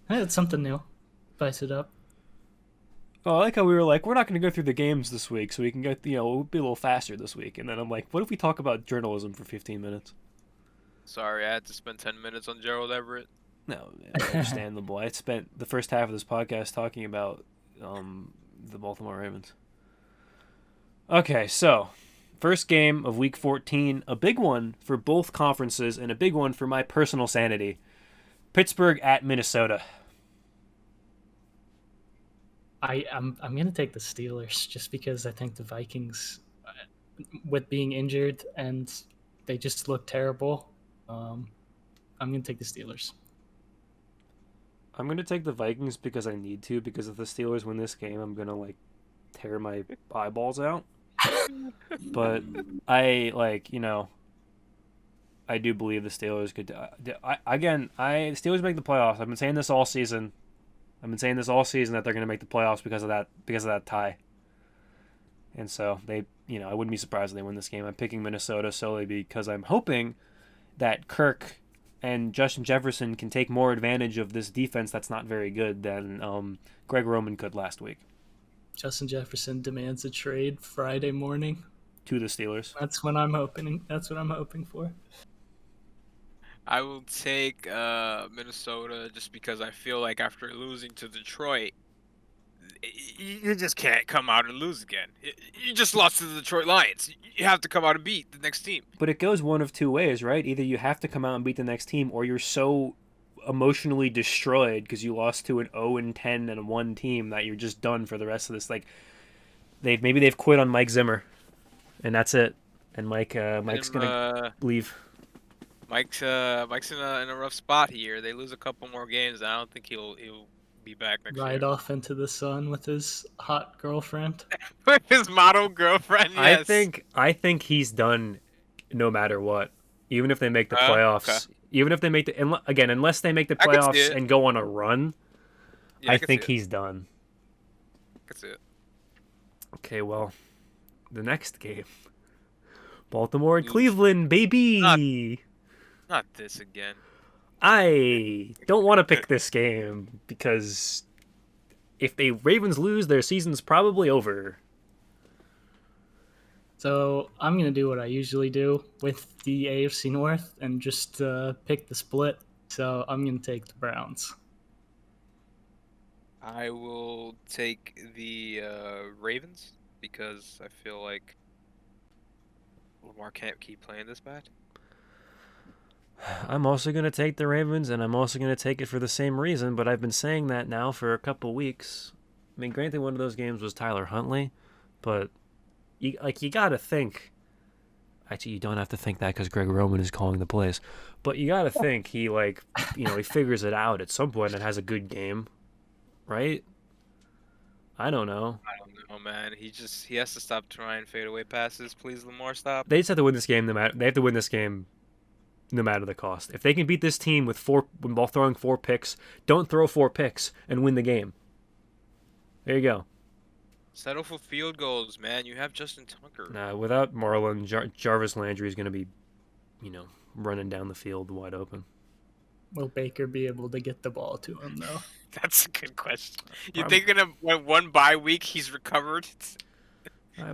Hey, it's something new. Spice it up. Oh, I like how we were we're not going to go through the games this week, so we can get, we'll be a little faster this week. And then I'm like, what if we talk about journalism for 15 minutes? Sorry, I had to spend 10 minutes on Gerald Everett. No, understandable. I spent the first half of this podcast talking about the Baltimore Ravens. Okay, so first game of Week 14, a big one for both conferences and a big one for my personal sanity. Pittsburgh at Minnesota. I'm gonna take the Steelers just because I think the Vikings, with being injured and they just look terrible, I'm gonna take the Steelers. I'm gonna take the Vikings because I need to, because if the Steelers win this game, I'm gonna tear my eyeballs out. But I I do believe the Steelers could. Steelers make the playoffs. I've been saying this all season. That they're going to make the playoffs because of that tie. And so I wouldn't be surprised if they win this game. I'm picking Minnesota solely because I'm hoping that Kirk and Justin Jefferson can take more advantage of this defense that's not very good than Greg Roman could last week. Justin Jefferson demands a trade Friday morning to the Steelers. That's what I'm hoping for. I will take Minnesota just because I feel like after losing to Detroit, you just can't come out and lose again. You just lost to the Detroit Lions. You have to come out and beat the next team. But it goes one of two ways, right? Either you have to come out and beat the next team, or you're so emotionally destroyed because you lost to an 0-10 and 1 team that you're just done for the rest of this. They've quit on Mike Zimmer, and that's it. And Mike's gonna leave. Mike's in a rough spot here. They lose a couple more games, and I don't think he'll be back next year. Ride off into the sun with his hot girlfriend. With his model girlfriend, yes. I think he's done no matter what. Even if they make the playoffs. Okay. Even if they make unless they make the playoffs and go on a run, I think he's done. I can see it. Okay, well, the next game. Baltimore and Cleveland, baby! Not this again. I don't want to pick this game because if the Ravens lose, their season's probably over. So I'm going to do what I usually do with the AFC North and just pick the split. So I'm going to take the Browns. I will take the Ravens because I feel like Lamar can't keep playing this bad. I'm also going to take the Ravens, and I'm also going to take it for the same reason, but I've been saying that now for a couple weeks. I mean, granted, one of those games was Tyler Huntley, but you got to think. Actually, you don't have to think that because Greg Roman is calling the plays. But you got to think he, he figures it out at some point and has a good game, right? I don't know. I don't know, man. He has to stop trying fadeaway passes. Please, Lamar, stop. They just have to win this game. They have to win this game no matter the cost. If they can beat this team while throwing 4 picks, don't throw 4 picks and win the game. There you go. Settle for field goals, man. You have Justin Tucker. Without Marlon, Jarvis Landry is going to be, running down the field wide open. Will Baker be able to get the ball to him, though? That's a good question. You think in one bye week he's recovered?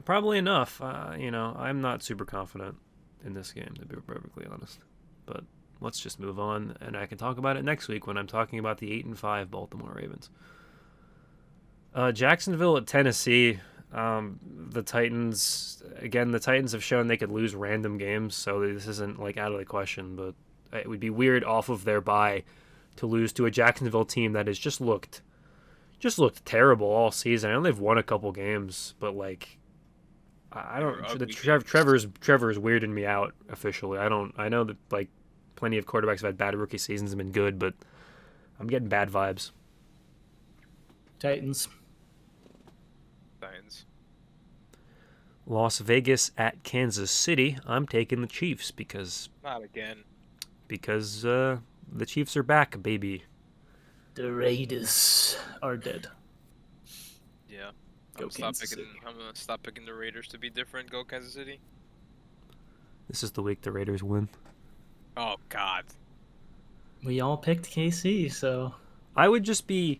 Probably enough. I'm not super confident in this game, to be perfectly honest. But let's just move on, and I can talk about it next week when I'm talking about the 8-5 Baltimore Ravens. Jacksonville at Tennessee. The Titans have shown they could lose random games, so this isn't out of the question. But it would be weird off of their bye to lose to a Jacksonville team that has just looked terrible all season. I know they've won a couple games, but I don't. Trevor's weirding me out officially. I know that plenty of quarterbacks have had bad rookie seasons and been good, but I'm getting bad vibes. Titans. Las Vegas at Kansas City. I'm taking the Chiefs because Not again. The Chiefs are back, baby. The Raiders are dead. Yeah. Go Kansas City. I'm gonna stop picking the Raiders to be different. Go Kansas City. This is the week the Raiders win. Oh God. We all picked KC, so I would just be.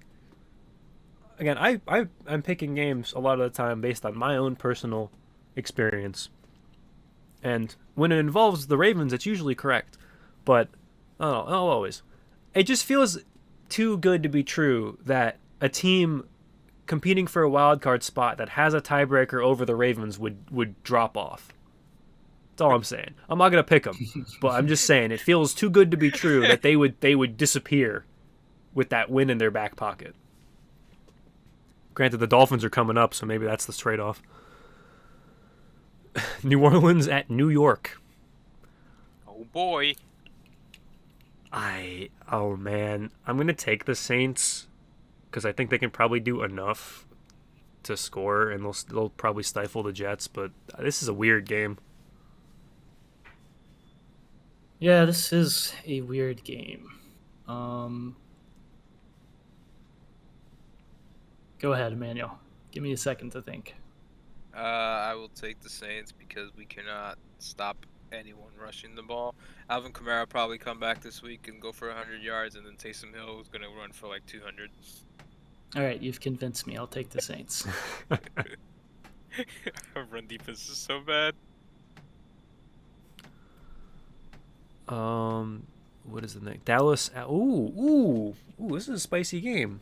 Again, I'm picking games a lot of the time based on my own personal experience, and when it involves the Ravens, it's usually correct. But not always. It just feels too good to be true that a team competing for a wild card spot that has a tiebreaker over the Ravens would drop off. That's all I'm saying. I'm not gonna pick them, but I'm just saying it feels too good to be true that they would disappear with that win in their back pocket. Granted, the Dolphins are coming up, so maybe that's the trade-off. New Orleans at New York. Oh boy. Oh man, I'm gonna take the Saints because I think they can probably do enough to score, and they'll probably stifle the Jets. But this is a weird game. Yeah, this is a weird game. Go ahead, Emmanuel. Give me a second to think. I will take the Saints because we cannot stop anyone rushing the ball. Alvin Kamara probably come back this week and go for 100 yards, and then Taysom Hill is going to run for 200. All right, you've convinced me. I'll take the Saints. Our run defense is so bad. What is the next? Dallas. Ooh, this is a spicy game.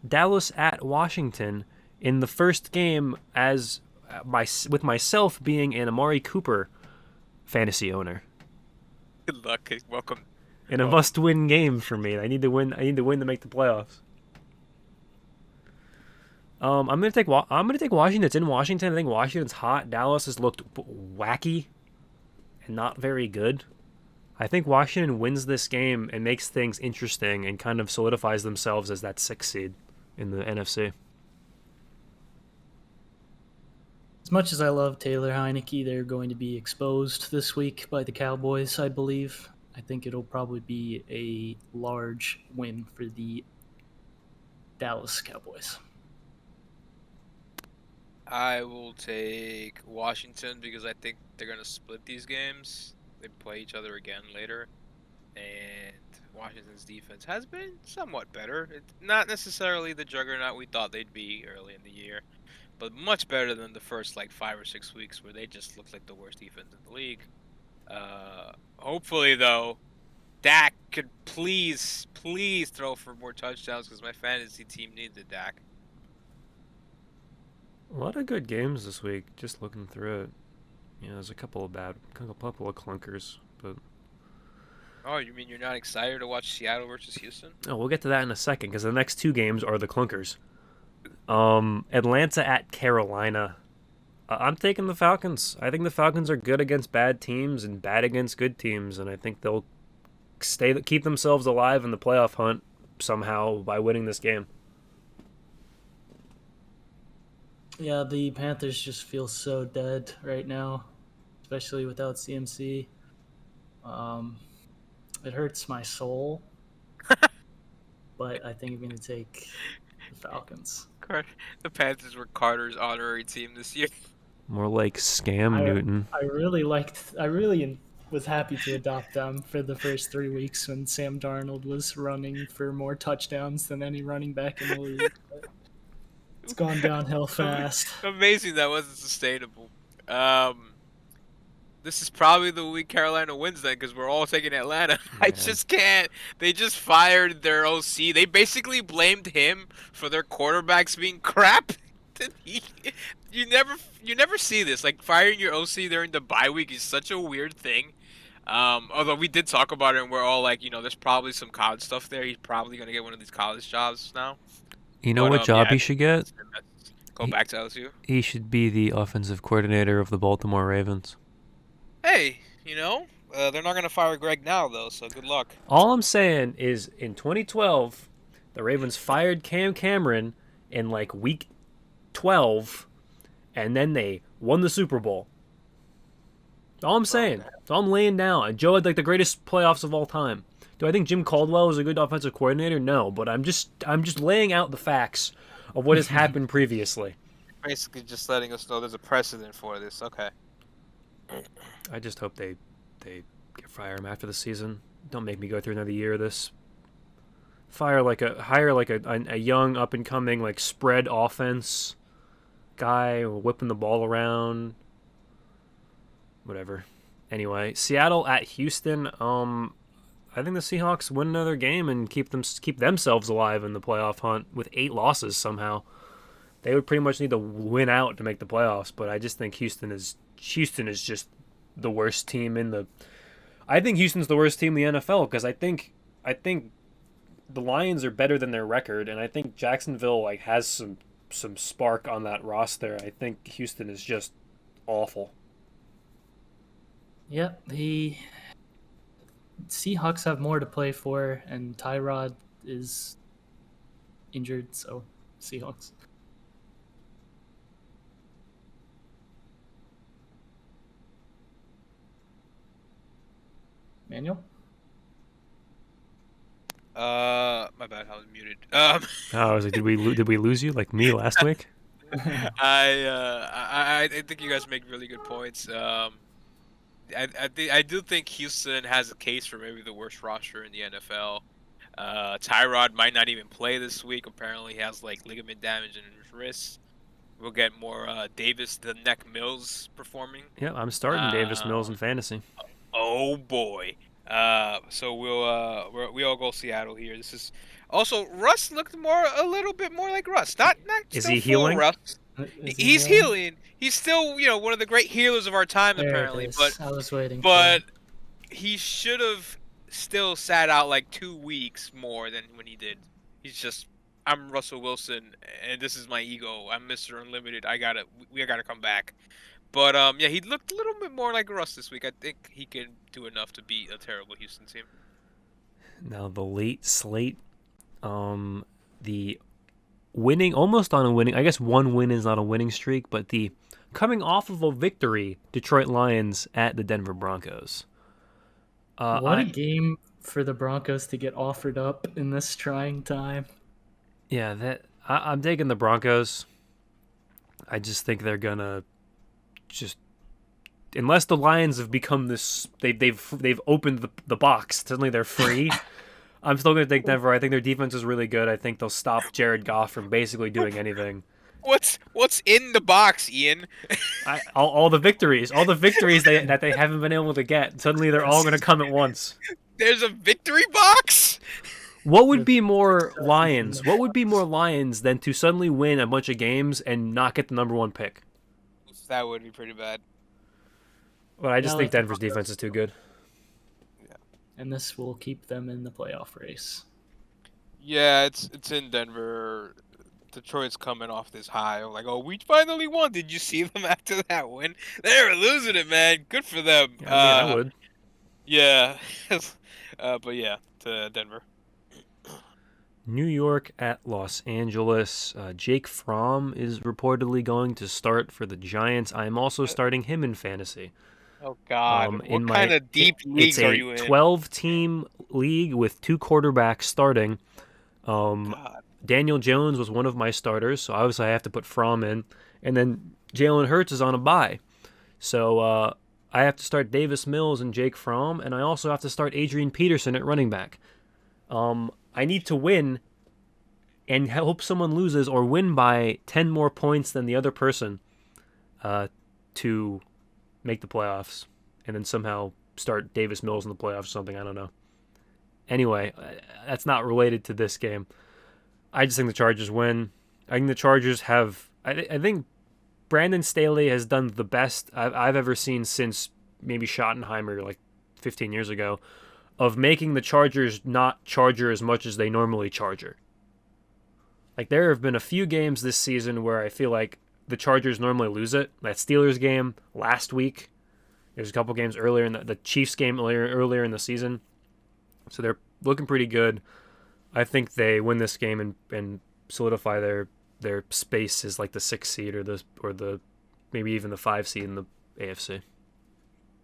Dallas at Washington in the first game with myself being an Amari Cooper fantasy owner. Good luck. Welcome. In a must-win game for me. I need to win to make the playoffs. I'm gonna take Washington. It's in Washington. I think Washington's hot. Dallas has looked wacky and not very good. I think Washington wins this game and makes things interesting and kind of solidifies themselves as that 6th seed in the NFC. As much as I love Taylor Heineke, they're going to be exposed this week by the Cowboys, I believe. I think it'll probably be a large win for the Dallas Cowboys. I will take Washington because I think they're going to split these games. They play each other again later. And Washington's defense has been somewhat better. It's not necessarily the juggernaut we thought they'd be early in the year, but much better than the first 5 or 6 weeks where they just looked like the worst defense in the league. Hopefully, though, Dak could please throw for more touchdowns because my fantasy team needed Dak. A lot of good games this week, just looking through it. There's a couple of clunkers, but Oh, you mean you're not excited to watch Seattle versus Houston? Oh, we'll get to that in a second because the next two games are the clunkers. Atlanta at Carolina. I'm taking the Falcons. I think the Falcons are good against bad teams and bad against good teams, and I think they'll keep themselves alive in the playoff hunt somehow by winning this game. Yeah, the Panthers just feel so dead right now, especially without CMC. It hurts my soul, but I think I'm going to take the Falcons. The Panthers were Carter's honorary team this year. More like Scam Newton. I really was happy to adopt them for the first 3 weeks when Sam Darnold was running for more touchdowns than any running back in the league. But it's gone downhill fast. Amazing that wasn't sustainable. This is probably the week Carolina wins then because we're all taking Atlanta. I just can't. They just fired their OC. They basically blamed him for their quarterbacks being crap. You never see this. Like, firing your OC during the bye week is such a weird thing. Although we did talk about it and we're all like, there's probably some college stuff there. He's probably going to get one of these college jobs now. You know what job he should get? Go back to LSU. He should be the offensive coordinator of the Baltimore Ravens. Hey, they're not going to fire Greg now, though, so good luck. All I'm saying is in 2012, the Ravens fired Cam Cameron in like week 12, and then they won the Super Bowl. That's all I'm saying. That's all I'm laying down. And Joe had like the greatest playoffs of all time. Do I think Jim Caldwell was a good offensive coordinator? No, but I'm just laying out the facts of what has happened previously. Basically just letting us know there's a precedent for this. Okay. I just hope they fire him after the season. Don't make me go through another year of this. Hire a young up and coming like spread offense guy whipping the ball around. Whatever. Anyway, Seattle at Houston. I think the Seahawks win another game and keep themselves alive in the playoff hunt with 8 losses somehow. They would pretty much need to win out to make the playoffs, but I just think Houston is just the worst team in the. I think Houston's the worst team in the NFL because I think the Lions are better than their record, and I think Jacksonville has some spark on that roster. I think Houston is just awful. Yeah, the Seahawks have more to play for, and Tyrod is injured, so Seahawks. Manuel? My bad, I was muted. I was like, did we lose you like me last week? I think you guys make really good points. I do think Houston has a case for maybe the worst roster in the NFL. Tyrod might not even play this week. Apparently, he has ligament damage in his wrist. We'll get more Davis the Neck Mills performing. Yeah, I'm starting Davis Mills in fantasy. Oh boy. So we all go Seattle here. This is also Russ looked a little bit more like Russ. Not is he healing? Russ. He's healing. He's still one of the great healers of our time apparently. But I was waiting. But he should have still sat out 2 weeks more than when he did. He's just I'm Russell Wilson and this is my ego. I'm Mr. Unlimited. We gotta come back. But he looked a little bit more like Russ this week. I think he can do enough to beat a terrible Houston team. Now the late slate, the winning almost on a winning. I guess one win is not a winning streak, but the coming off of a victory, Detroit Lions at the Denver Broncos. What a game for the Broncos to get offered up in this trying time. Yeah, I'm taking the Broncos. I just think they're gonna. Just unless the Lions have become this, they've opened the box. Suddenly they're free. I'm still gonna take Denver. I think their defense is really good. I think they'll stop Jared Goff from basically doing anything. What's in the box, Ian? All the victories that they haven't been able to get. Suddenly they're all gonna come at once. There's a victory box. What would be more Lions? What would be more Lions than to suddenly win a bunch of games and not get the number 1 pick? That would be pretty bad. Well, I just think Denver's defense is too good. Yeah. and this will keep them in the playoff race. Yeah, it's in Denver. Detroit's coming off this high. Like, oh, we finally won. Did you see them after that win? They were losing it, man. Good for them. Yeah, I mean, I would. Yeah. But yeah, to Denver. New York at Los Angeles. Jake Fromm is reportedly going to start for the Giants. I'm also starting him in fantasy. Oh God! In What kind of deep leagues are you in? It's a 12-team league with 2 quarterbacks starting. God. Daniel Jones was one of my starters, so obviously I have to put Fromm in. And then Jalen Hurts is on a bye. So I have to start Davis Mills and Jake Fromm, and I also have to start Adrian Peterson at running back. I need to win and hope someone loses or win by 10 more points than the other person to make the playoffs, and then somehow start Davis Mills in the playoffs or something. I don't know. Anyway, that's not related to this game. I just think the Chargers win. I think the Chargers have... I think Brandon Staley has done the best I've ever seen since maybe Schottenheimer like 15 years ago of making the Chargers not charger as much as they normally charger. Like, there have been a few games this season where I feel like the Chargers normally lose it. That Steelers game last week. There's a couple games earlier in the Chiefs game earlier in the season. So they're looking pretty good. I think they win this game and solidify their space as like the 6th seed or the maybe even the 5 seed in the AFC.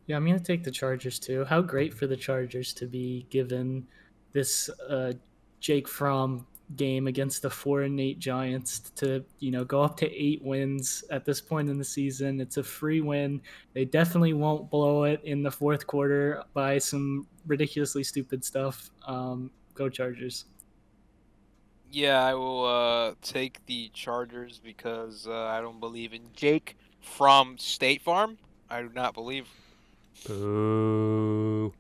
Yeah, I'm going to take the Chargers too. How great for the Chargers to be given this Jake Fromm game against the 4-8 Giants to, go up to 8 wins at this point in the season. It's a free win. They definitely won't blow it in the fourth quarter by some ridiculously stupid stuff. Go Chargers. Yeah, I will take the Chargers because I don't believe in Jake from State Farm. I do not believe. Boo.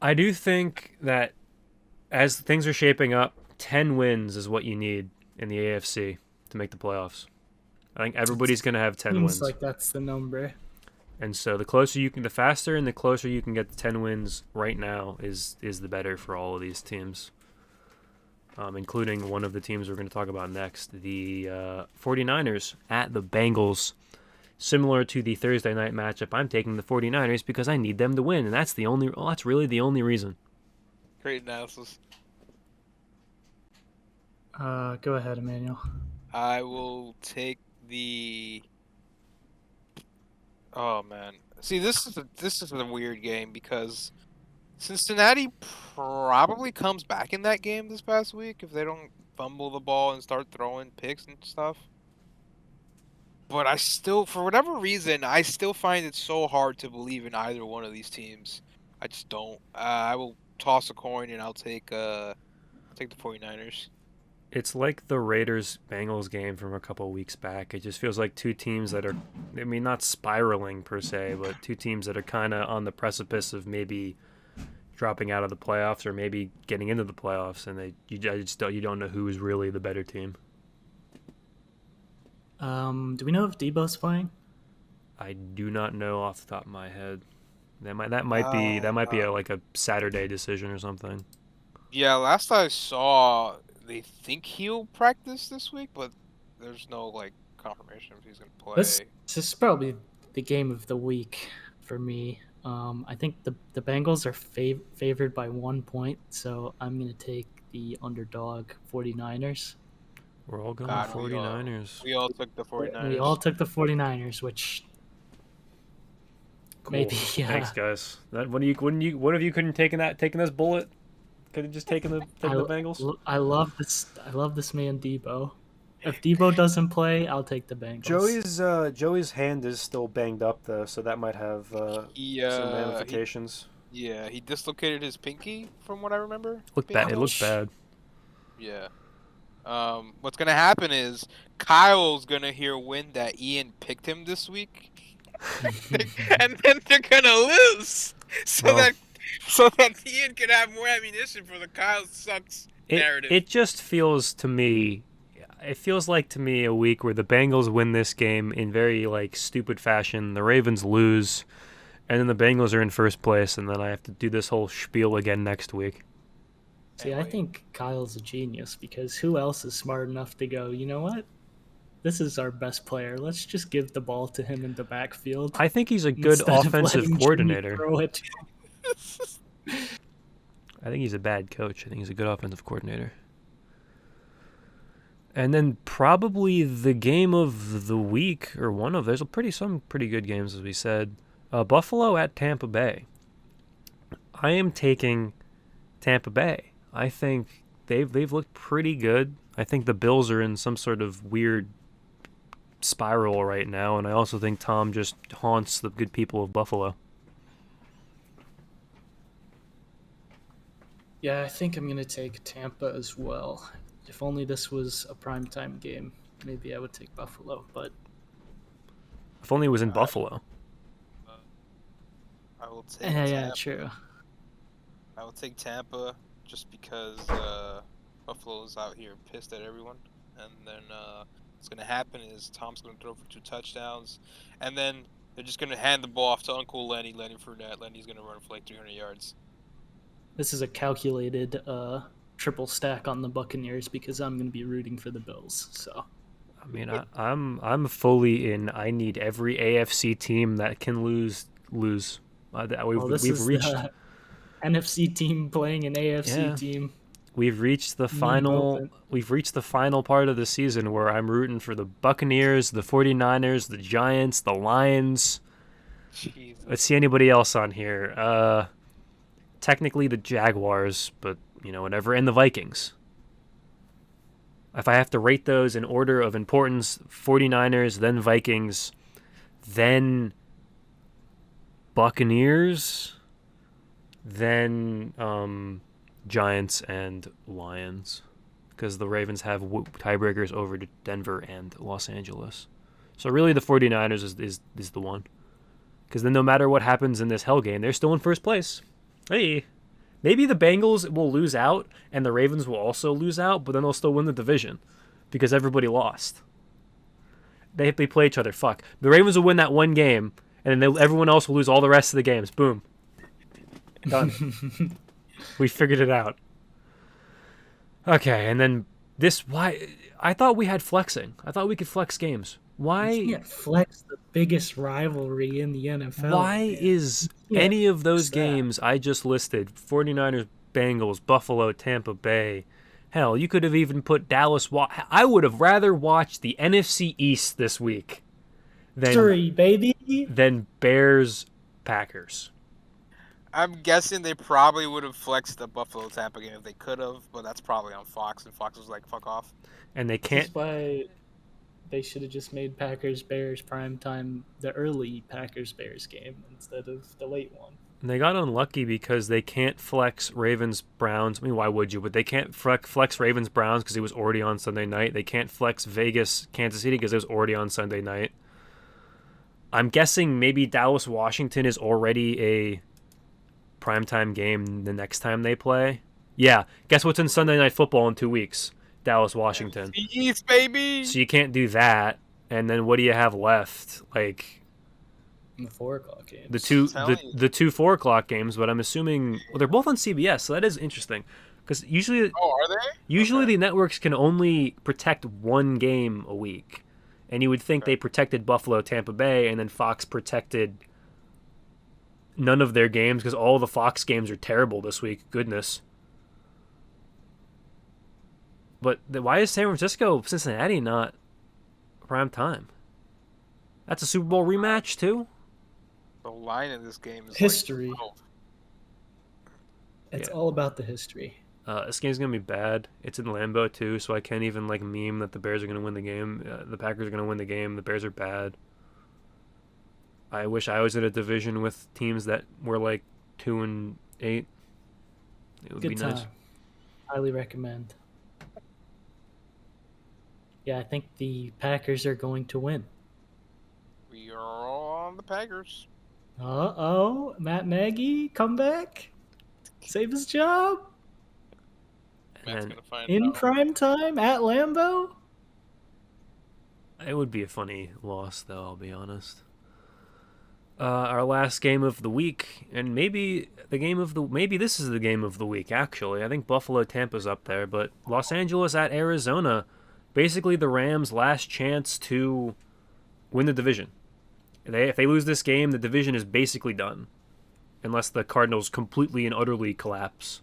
I do think that as things are shaping up, 10 wins is what you need in the AFC to make the playoffs. I think everybody's going to have 10 wins. Seems like that's the number. And so the faster and the closer you can get to 10 wins right now is the better for all of these teams, including one of the teams we're going to talk about next, the 49ers at the Bengals. Similar to the Thursday night matchup, I'm taking the 49ers because I need them to win, and that's really the only reason. Great analysis. Go ahead, Emmanuel. I will take the... Oh, man. See, this is a weird game because Cincinnati probably comes back in that game this past week if they don't fumble the ball and start throwing picks and stuff. But I still, for whatever reason, I still find it so hard to believe in either one of these teams. I just don't. I will toss a coin and I'll take the 49ers. It's like the Raiders-Bengals game from a couple of weeks back. It just feels like two teams that are, I mean, not spiraling per se, but two teams that are kind of on the precipice of maybe dropping out of the playoffs or maybe getting into the playoffs, and you don't know who is really the better team. Do we know if Debo's playing? I do not know off the top of my head. That might be like a Saturday decision or something. Yeah, last I saw, they think he'll practice this week, but there's no confirmation if he's gonna play. This is probably the game of the week for me. I think the Bengals are favored by 1 point, so I'm gonna take the underdog 49ers. We're all going 49ers. We all took the 49ers. We all took the 49ers, which cool. Maybe, yeah. Thanks, guys. One of you couldn't taken this bullet? Could have just taken the Bengals? I love this man Debo. If Debo doesn't play, I'll take the Bengals. Joey's hand is still banged up though, so that might have some ramifications. He dislocated his pinky, from what I remember. It looked bad. Yeah. What's gonna happen is Kyle's gonna hear wind that Ian picked him this week, and then they're gonna lose, so that Ian can have more ammunition for the Kyle sucks narrative. It just feels to me. It feels like to me a week where the Bengals win this game in very stupid fashion. The Ravens lose, And then the Bengals are in first place, and then I have to do this whole spiel again next week. See, I think Kyle's a genius because who else is smart enough to go, you know what? This is our best player. Let's just give the ball to him in the backfield. I think he's a good instead of offensive letting Jimmy coordinator. throw it to him. I think he's a bad coach. I think he's a good offensive coordinator. And then probably the game of the week, or one of, there's some pretty good games, as we said. Buffalo at Tampa Bay. I am taking Tampa Bay. I think they've looked pretty good. I think the Bills are in some sort of weird spiral right now, and I also think Tom just haunts the good people of Buffalo. Yeah, I think I'm going to take Tampa as well. If only this was a primetime game, maybe I would take Buffalo, but... If only it was in Buffalo. I will take Tampa. Yeah, true. I will take Tampa just because Buffalo's out here pissed at everyone. And then what's going to happen is Tom's going to throw for 2 touchdowns. And then they're just going to hand the ball off to Uncle Lenny Fournette. Lenny's going to run for like 300 yards. This is a calculated triple stack on the Buccaneers because I'm going to be rooting for the Bills. So, I mean, I'm fully in. I need every AFC team that can lose. We've reached the NFC team playing an AFC team. We've reached the final. We've reached the final part of the season where I'm rooting for the Buccaneers, the 49ers, the Giants, the Lions. Jesus. Let's see anybody else on here. Technically the Jaguars, but whatever, and the Vikings. If I have to rate those in order of importance, 49ers, then Vikings, then Buccaneers, then Giants and Lions, because the Ravens have tiebreakers over to Denver and Los Angeles. So really the 49ers is the one, because then no matter what happens in this hell game, they're still in first place. Hey, maybe the Bengals will lose out and the Ravens will also lose out, but then they'll still win the division because everybody lost. They play each other. Fuck. The Ravens will win that one game, and then everyone else will lose all the rest of the games. Boom. Done. We figured it out. Okay, and then why? I thought we had flexing. I thought we could flex games. Why? You can't flex the biggest rivalry in the NFL. Why is any of those games I just listed, 49ers, Bengals, Buffalo, Tampa Bay, hell, you could have even put Dallas. I would have rather watched the NFC East this week than Bears, Packers. I'm guessing they probably would have flexed the Buffalo Tampa game if they could have, but that's probably on Fox, and Fox was like, fuck off. And they can't. That's why they should have just made Packers-Bears primetime the early Packers-Bears game instead of the late one. And they got unlucky because they can't flex Ravens-Browns. I mean, why would you? But they can't flex Ravens-Browns because it was already on Sunday night. They can't flex Vegas-Kansas City because it was already on Sunday night. I'm guessing maybe Dallas-Washington is already a primetime game the next time they play. Yeah, guess what's in Sunday Night Football in 2 weeks? Dallas-Washington. East, baby! So you can't do that. And then what do you have left? Like the 4 o'clock games. The two 4 o'clock games, but I'm assuming they're both on CBS, so that is interesting. Because usually, are they? Usually the networks can only protect one game a week, and you would think they protected Buffalo, Tampa Bay, and then Fox protected none of their games because all the Fox games are terrible this week. Goodness. But why is San Francisco, Cincinnati not prime time? That's a Super Bowl rematch too. The line in this game is history. Like, it's all about the history. This game's gonna be bad. It's in Lambeau too, so I can't even meme that the Bears are gonna win the game. The Packers are gonna win the game. The Bears are bad. I wish I was in a division with teams that were 2-8. It would Good be time. nice. Highly recommend. Yeah, I think the Packers are going to win. We are all on the Packers. Matt Nagy, come back. Save his job. Matt's gonna find in out. prime time at Lambeau. It would be a funny loss, though, I'll be honest. Our last game of the week, and maybe this is the game of the week. Actually, I think Buffalo Tampa's up there, but Los Angeles at Arizona, basically the Rams' last chance to win the division. If they lose this game, the division is basically done, unless the Cardinals completely and utterly collapse.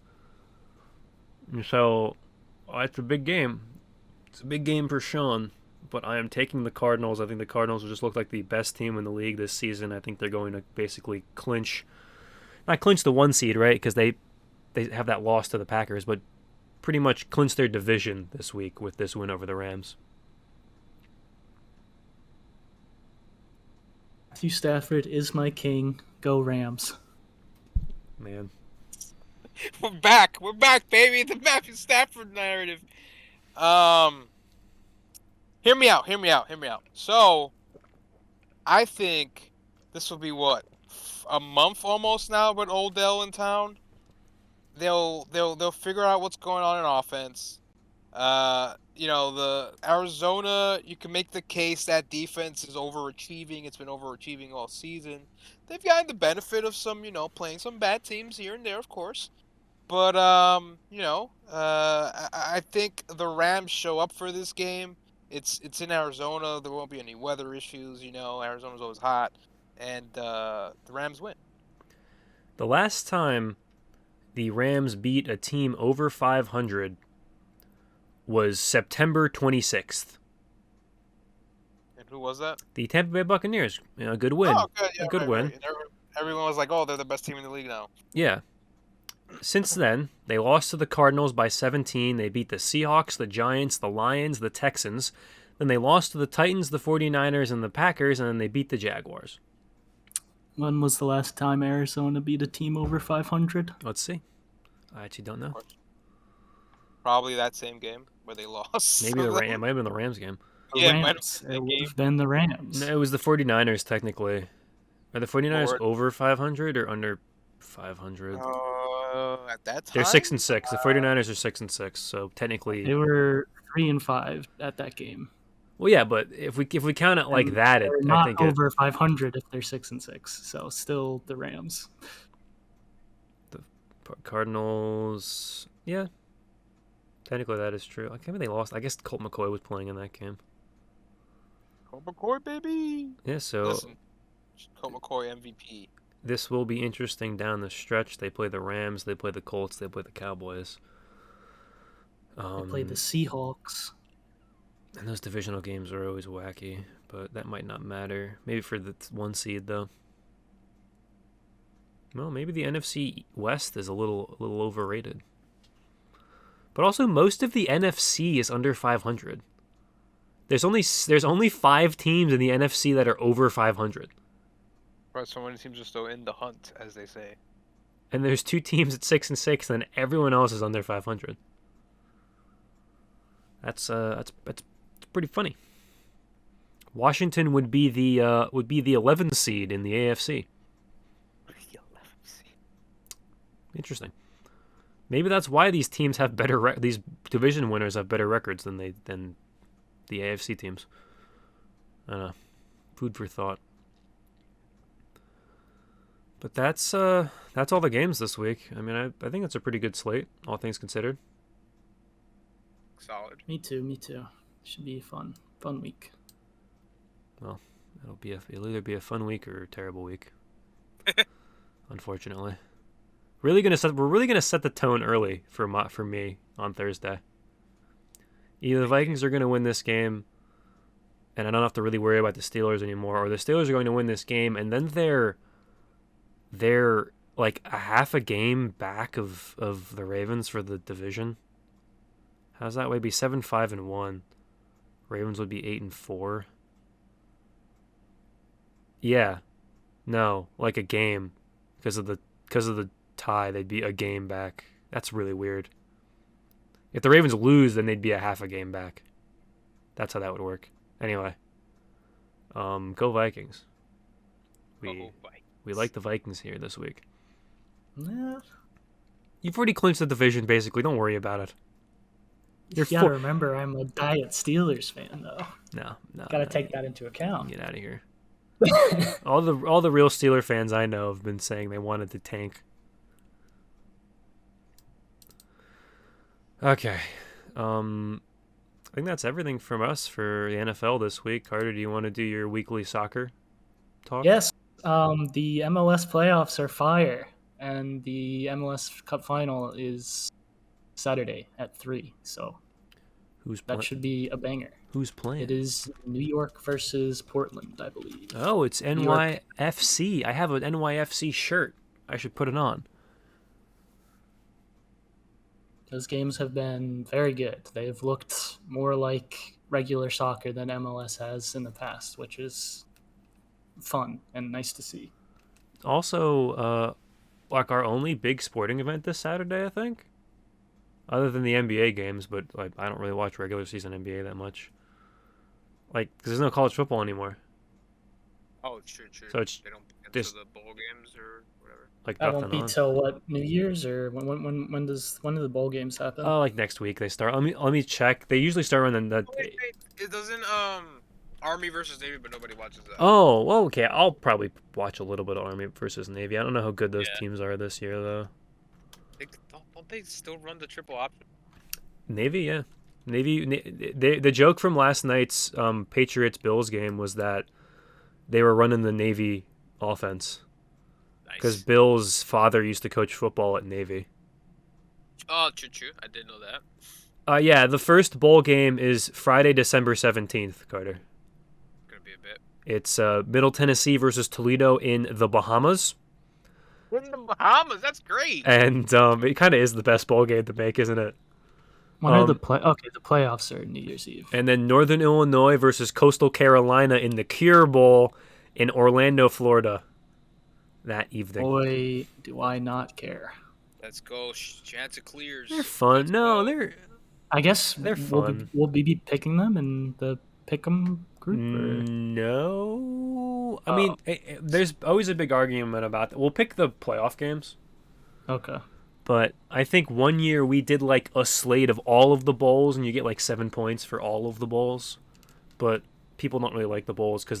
And so, it's a big game. It's a big game for Sean. But I am taking the Cardinals. I think the Cardinals will just look like the best team in the league this season. I think they're going to basically not clinch the 1 seed, right? Because they have that loss to the Packers, but pretty much clinch their division this week with this win over the Rams. Matthew Stafford is my king. Go Rams. Man. We're back, baby. The Matthew Stafford narrative. Hear me out. So, I think this will be a month almost now with Odell in town. They'll figure out what's going on in offense. The Arizona, you can make the case that defense is overachieving. It's been overachieving all season. They've gotten the benefit of some, playing some bad teams here and there, of course. But I think the Rams show up for this game. It's in Arizona. There won't be any weather issues. Arizona's always hot, and the Rams win. The last time the Rams beat a team over 500 was September 26th. And who was that? The Tampa Bay Buccaneers. Good win. Oh, good. Yeah, a good win. Right. Everyone was like, "Oh, they're the best team in the league now." Yeah. Since then, they lost to the Cardinals by 17. They beat the Seahawks, the Giants, the Lions, the Texans. Then they lost to the Titans, the 49ers, and the Packers, and then they beat the Jaguars. When was the last time Arizona beat a team over 500? Let's see. I actually don't know. Probably that same game where they lost. Maybe it might have been the Rams game. Rams. It would have been the Rams. No, it was the 49ers, technically. Are the 49ers over 500 or under 500? At that time? They're 6-6. The 49ers are 6-6, so technically they were 3-5 at that game. Well, yeah, but if we count it like that, they're not over 500 if they're 6-6. So still the Rams. The Cardinals, yeah, technically that is true. I can't believe they lost. I guess Colt McCoy was playing in that game. Colt McCoy, baby. Yeah, so listen, Colt McCoy MVP. This will be interesting down the stretch. They play the Rams, they play the Colts, they play the Cowboys. They play the Seahawks. And those divisional games are always wacky, but that might not matter. Maybe for the 1 seed, though. Well, maybe the NFC West is a little overrated. But also, most of the NFC is under 500. There's only 5 teams in the NFC that are over 500. Right, so many teams are still in the hunt, as they say. And there's 2 teams at 6-6, and everyone else is under 500. That's pretty funny. Washington would be the 11th seed in the AFC. The 11th seed. Interesting. Maybe that's why these teams have these division winners have better records than the AFC teams. I don't know. Food for thought. But that's all the games this week. I mean, I think it's a pretty good slate, all things considered. Solid. Me too. Should be a fun week. Well, it'll either be a fun week or a terrible week. Unfortunately. We're really gonna set the tone early for me on Thursday. Either the Vikings are gonna win this game, and I don't have to really worry about the Steelers anymore, or the Steelers are going to win this game, and then they're like a half a game back of the Ravens for the division. How's that way? Be 7-5-1. Ravens would be 8-4. Yeah, no, like a game, because of the tie, they'd be a game back. That's really weird. If the Ravens lose, then they'd be a half a game back. That's how that would work. Anyway, go Vikings. We like the Vikings here this week. Yeah. You've already clinched the division, basically. Don't worry about it. You gotta remember, I'm a diet Steelers fan, though. No. Gotta take that into account. Get out of here. All the real Steeler fans I know have been saying they wanted to tank. Okay. I think that's everything from us for the NFL this week. Carter, do you want to do your weekly soccer talk? Yes. The MLS playoffs are fire, and the MLS Cup final is Saturday at 3. So Who's that should be a banger. Who's playing? It is New York versus Portland, I believe. Oh, it's NYFC. I have an NYFC shirt. I should put it on. Those games have been very good. They've looked more like regular soccer than MLS has in the past, which is fun and nice to see. Also, like our only big sporting event this Saturday, I think. Other than the NBA games, but like I don't really watch regular season NBA that much. Like, because there's no college football anymore. Oh, true. So it's they don't get this- to the bowl games or whatever. Like That won't nothing be on. till what, New Year's, or when do the bowl games happen? Oh, like next week they start. Let me check. They usually start on the. Wait, it doesn't Army versus Navy, but nobody watches that. Oh, well, okay. I'll probably watch a little bit of Army versus Navy. I don't know how good those Yeah. teams are this year, though. Don't they still run the triple option? Navy, yeah. The joke from last night's Patriots Bills game was that they were running the Navy offense because Nice. Bill's father used to coach football at Navy. Oh, true. I didn't know that. Yeah, the first bowl game is Friday, December 17th, Carter. Gonna be a bit. It's Middle Tennessee versus Toledo in the Bahamas. In the Bahamas, that's great. And it kind of is the best bowl game to make, isn't it? When are the playoffs are New Year's Eve. And then Northern Illinois versus Coastal Carolina in the Cure Bowl in Orlando, Florida that evening. Boy, do I not care. Let's go. Chanticleers. They're fun. Let's No, go. I guess They're we'll fun. we'll be picking them in the Pick'em group. No. I mean, there's always a big argument about that. We'll pick the playoff games. Okay. But I think one year we did like a slate of all of the bowls, and you get like 7 points for all of the bowls. But people don't really like the bowls because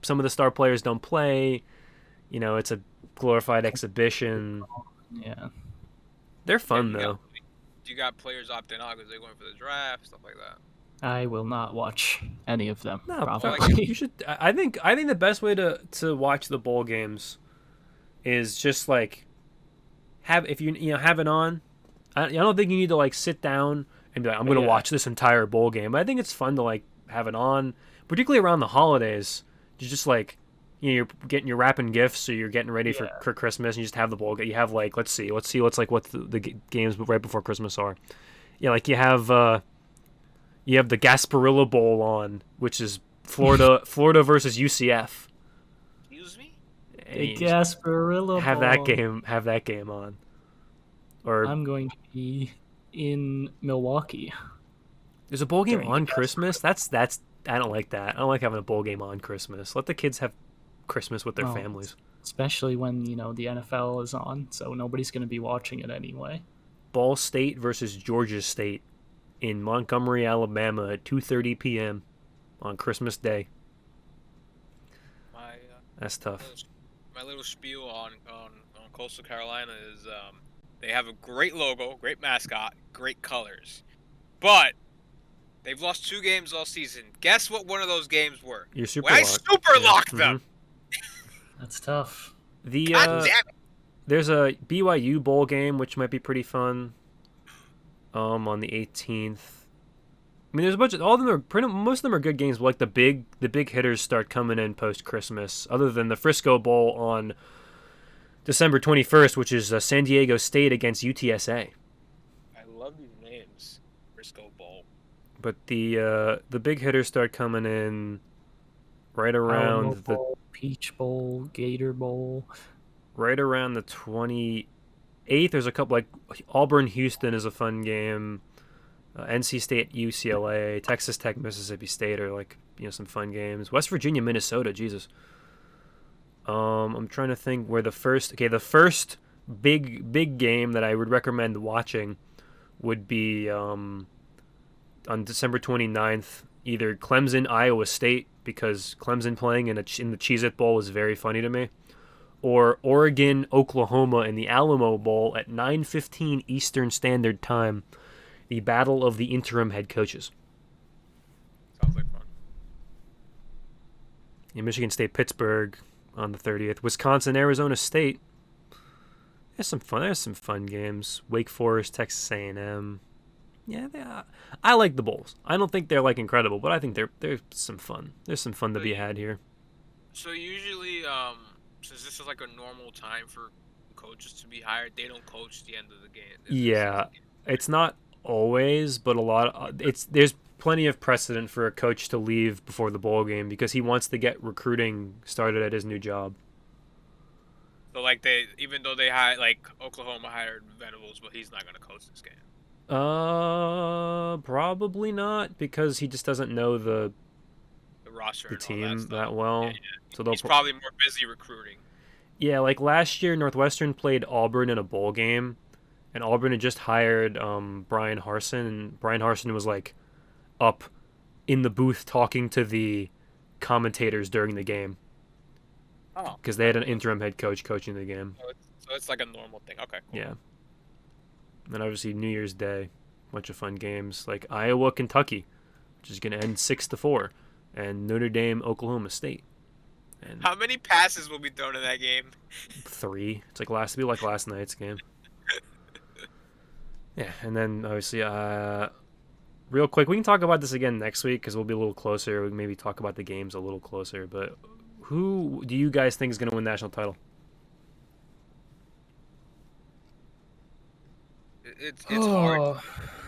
some of the star players don't play. It's a glorified exhibition. Yeah. They're fun You though. got- You got players opting out because they're going for the draft, stuff like that. I will not watch any of them. No, probably. you should. I think the best way to watch the bowl games is just like have it on. I don't think you need to like sit down and be like, I'm gonna Yeah. watch this entire bowl game. I think it's fun to like have it on, particularly around the holidays. You just like you're wrapping gifts, so you're getting ready for Christmas, and you just have the bowl game. You have like let's see what's like the games right before Christmas are. Yeah, like you have the Gasparilla Bowl on, which is Florida versus UCF. Excuse me? The Gasparilla Have Bowl. that game on. Or I'm going to be in Milwaukee. there's a bowl game during on the Christmas. That's I don't like that. I don't like having a bowl game on Christmas. Let the kids have Christmas with their Oh. families. Especially when, the NFL is on, so nobody's going to be watching it anyway. Ball State versus Georgia State in Montgomery, Alabama at 2:30 p.m. on Christmas Day. That's tough. My little spiel on Coastal Carolina is they have a great logo, great mascot, great colors, but they've lost 2 games all season. Guess what one of those games were? You're super When I locked. super Yeah. locked them. That's tough. The God damn it! there's a BYU bowl game which might be pretty fun. On the 18th. I mean, there's a bunch of all of them are most of them are good games. But like the big hitters start coming in post Christmas. Other than the Frisco Bowl on December 21st, which is San Diego State against UTSA. I love these names. Frisco Bowl. But the big hitters start coming in right around Alamo Bowl, Peach Bowl, Gator Bowl. the 28th. There's a couple like Auburn Houston is a fun game. NC State UCLA, Texas Tech Mississippi State are like some fun games. West Virginia Minnesota, Jesus. I'm trying to think where the first big game that I would recommend watching would be on December 29th either Clemson, Iowa State, because Clemson playing in the Cheez-It Bowl was very funny to me, or Oregon, Oklahoma in the Alamo Bowl at 9:15 Eastern Standard Time, the battle of the interim head coaches. Sounds like fun. In Michigan State, Pittsburgh on the 30th. Wisconsin, Arizona State. There's some fun games. Wake Forest, Texas A&M. Yeah, I like the bowls. I don't think they're like incredible, but I think they're some fun. There's some fun to be had here. So usually, since this is like a normal time for coaches to be hired, they don't coach the end of the game. Yeah, it's not always, but there's plenty of precedent for a coach to leave before the bowl game because he wants to get recruiting started at his new job. So like even though they hired, like Oklahoma hired Venables, but he's not going to coach this game. Probably not because he just doesn't know the roster, the and team all that well. Yeah. So He's probably more busy recruiting. Yeah, like last year, Northwestern played Auburn in a bowl game, and Auburn had just hired Brian Harsin, and Brian Harsin was like up in the booth talking to the commentators during the game. Oh. Because they had an interim head coach coaching the game. So it's like a normal thing. Okay, cool. Yeah. And obviously New Year's Day, bunch of fun games like Iowa, Kentucky, which is going to end 6-4, and Notre Dame, Oklahoma State. And how many passes will be thrown in that game? 3. It's like last night's game. Yeah, and then obviously, real quick, we can talk about this again next week because we'll be a little closer. We can maybe talk about the games a little closer. But who do you guys think is going to win national title? It's hard.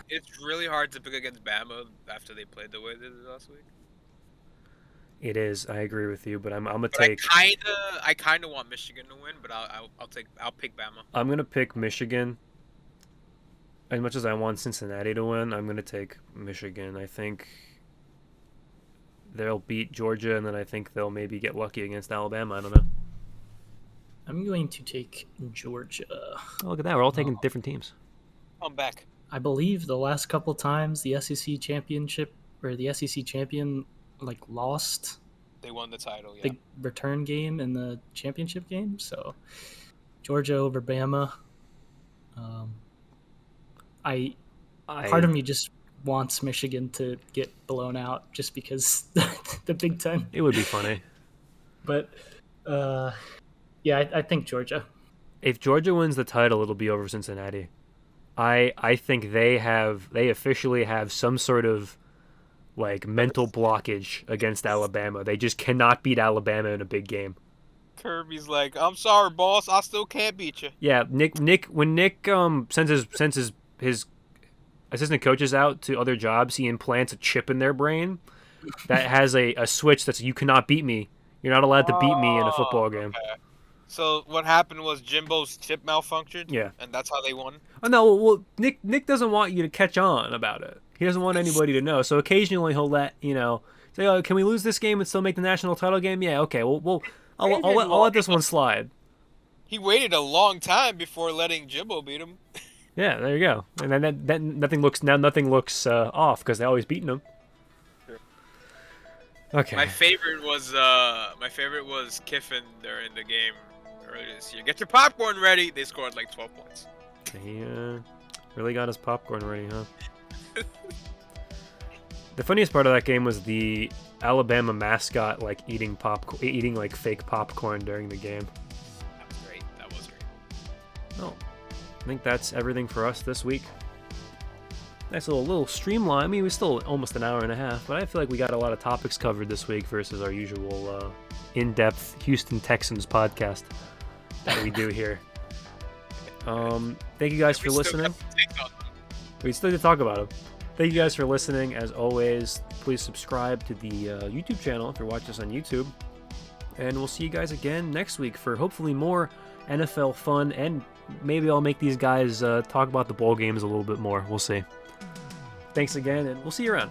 It's really hard to pick against Bama after they played the way they did last week. It is. I agree with you, but I'm gonna take. I kind of want Michigan to win, but I'll pick Bama. I'm gonna pick Michigan. As much as I want Cincinnati to win, I'm gonna take Michigan. I think they'll beat Georgia, and then I think they'll maybe get lucky against Alabama. I don't know. I'm going to take Georgia. Oh, look at that. We're all taking different teams. I'm back. I believe the last couple times the SEC championship or the SEC champion lost, They won the title, yeah. the return game in the championship game. So Georgia over Bama. Part of me just wants Michigan to get blown out just because the Big Ten. It would be funny. But yeah, I think Georgia. If Georgia wins the title, it'll be over Cincinnati. I think they officially have some sort of mental blockage against Alabama. They just cannot beat Alabama in a big game. Kirby's like, I'm sorry, boss, I still can't beat you. Yeah, when Nick sends his assistant coaches out to other jobs, he implants a chip in their brain that has a switch that's you cannot beat me. You're not allowed to beat me in a football game. Okay. So what happened was Jimbo's chip malfunctioned? Yeah. And that's how they won? Oh, no, well, Nick doesn't want you to catch on about it. He doesn't want anybody to know. So occasionally he'll let, say, oh, can we lose this game and still make the national title game? Yeah, okay, I'll let this one slide. He waited a long time before letting Jimbo beat him. Yeah, there you go. And then nothing looks off because they always beating him. Sure. Okay. My favorite was Kiffin during the game earlier this year. Get your popcorn ready. They scored 12 points. He really got his popcorn ready, huh? The funniest part of that game was the Alabama mascot eating fake popcorn during the game. That was great. Oh, I think that's everything for us this week. Nice little streamline. I mean, we're still almost an hour and a half, but I feel like we got a lot of topics covered this week versus our usual in-depth Houston Texans podcast that we do here. Thank you guys for listening. We still did talk about them. Thank you guys for listening. As always, please subscribe to the YouTube channel if you're watching us on YouTube. And we'll see you guys again next week for hopefully more NFL fun, and maybe I'll make these guys talk about the bowl games a little bit more. We'll see. Thanks again, and we'll see you around.